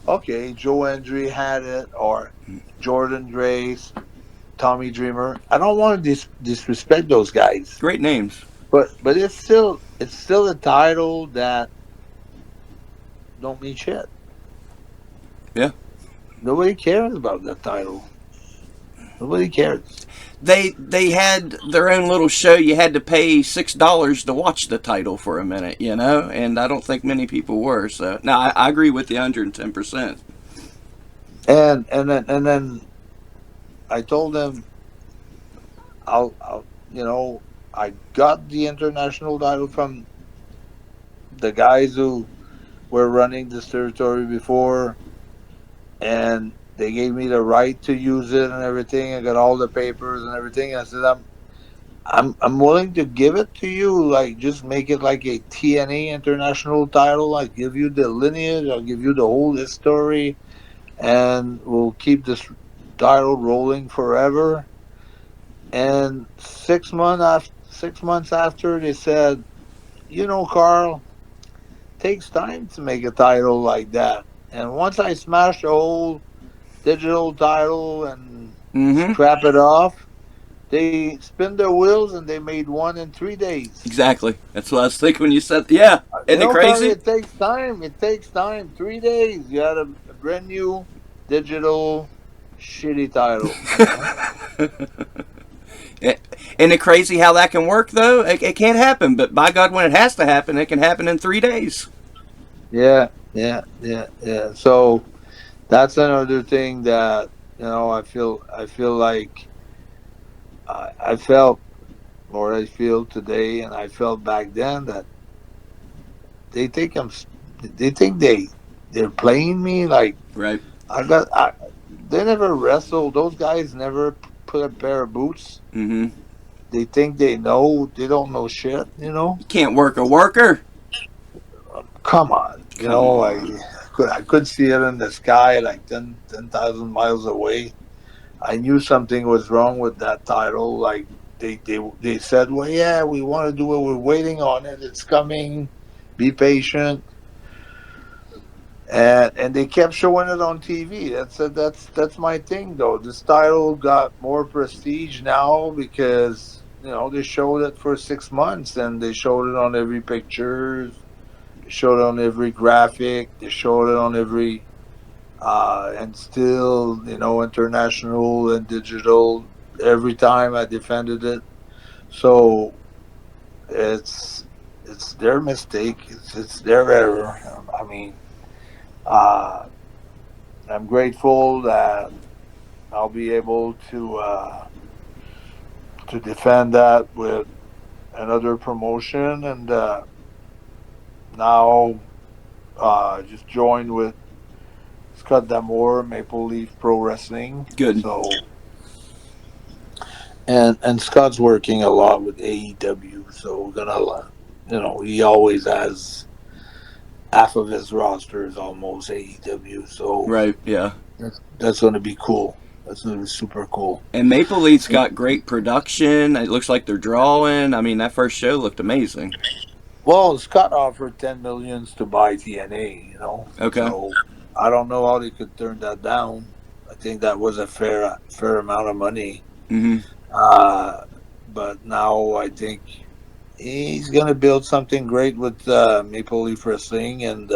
okay, Joe Hendry had it, or Jordan Grace, Tommy Dreamer. I don't want to disrespect those guys. Great names. But it's still a title that don't mean shit. Yeah. Nobody cares about that title. Nobody cares. They had their own little show. You had to pay $6 to watch the title for a minute, and I don't think many people were. So no, I agree with you 110%. And then I told them I'll I got the international title from the guys who were running this territory before, and they gave me the right to use it and everything. I got all the papers and everything. I said I'm willing to give it to you. Like, just make it like a TNA international title. I give you the lineage. I'll give you the whole history, and we'll keep this title rolling forever. And 6 months after, they said, Carl, takes time to make a title like that. And once I smash the whole digital title and scrap it off, they spin their wheels and they made one in 3 days. Exactly. That's what I was thinking when you said, yeah. Isn't it crazy? It takes time. It takes time. 3 days. You had a brand new digital shitty title. Isn't it crazy how that can work, though? It can't happen, but by God, when it has to happen, it can happen in 3 days. Yeah. So that's another thing that I feel like I felt, or I feel today, and I felt back then, that they think they're playing me. Like, right. They never wrestled. Those guys never put a pair of boots. Mm-hmm. They think they know. They don't know shit. You can't work a worker. Come on. I could see it in the sky, like 10,000 miles away. I knew something was wrong with that title. Like, they said, well, yeah, we want to do it. We're waiting on it. It's coming. Be patient. And they kept showing it on TV. That's my thing, though. This title got more prestige now because they showed it for 6 months, and they showed it on every picture, they showed it on every graphic, they showed it on every and still international and digital. Every time I defended it, so it's their mistake. It's their error. I mean. I'm grateful that I'll be able to defend that with another promotion, and now just joined with Scott D'Amore, Maple Leaf Pro Wrestling. Good. So, and Scott's working a lot with AEW, so we're gonna, he always has half of his roster is almost AEW. So right, yeah, that's going to be cool. That's going to be super cool. And Maple Leaf's got great production. It looks like they're drawing. I mean, that first show looked amazing. Well, Scott offered $10 million to buy TNA. Okay. So I don't know how they could turn that down. I think that was a fair amount of money. Mm-hmm. But now I think he's going to build something great with Maple Leaf Wrestling, and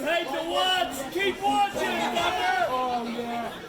hate to watch, keep watching, fucker! Oh, yeah.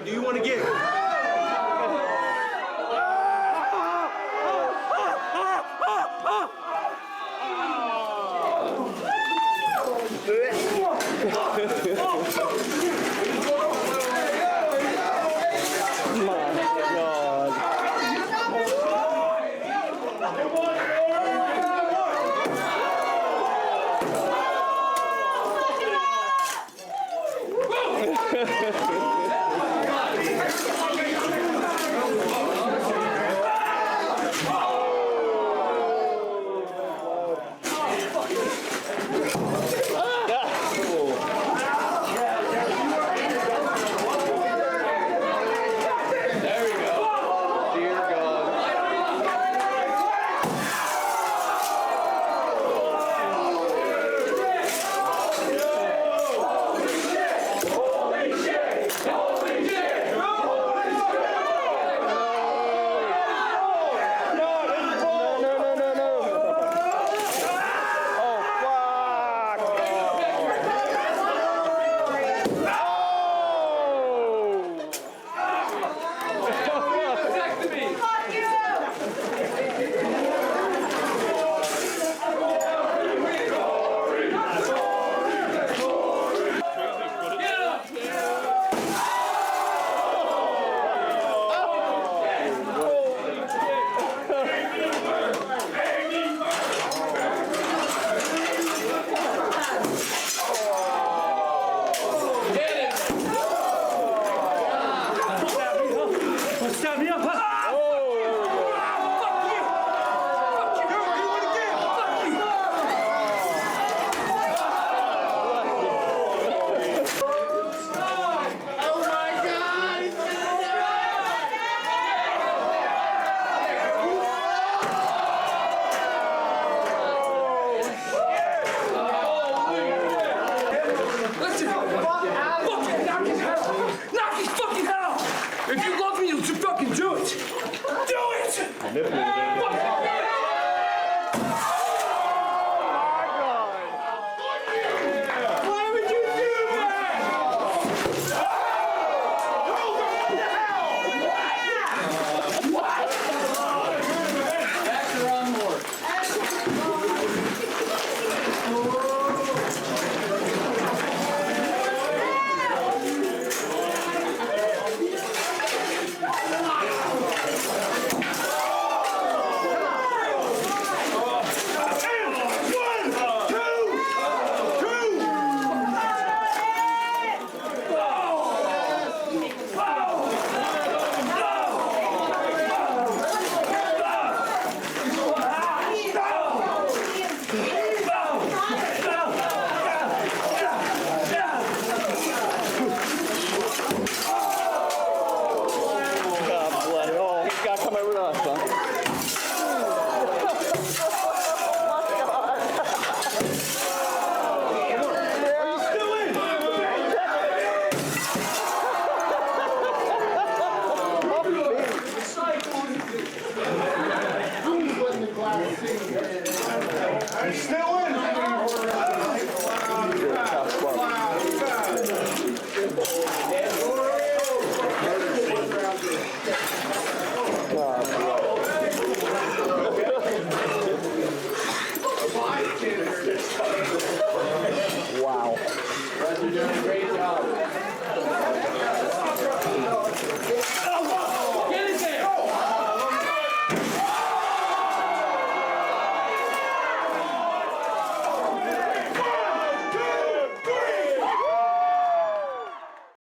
Do you want to get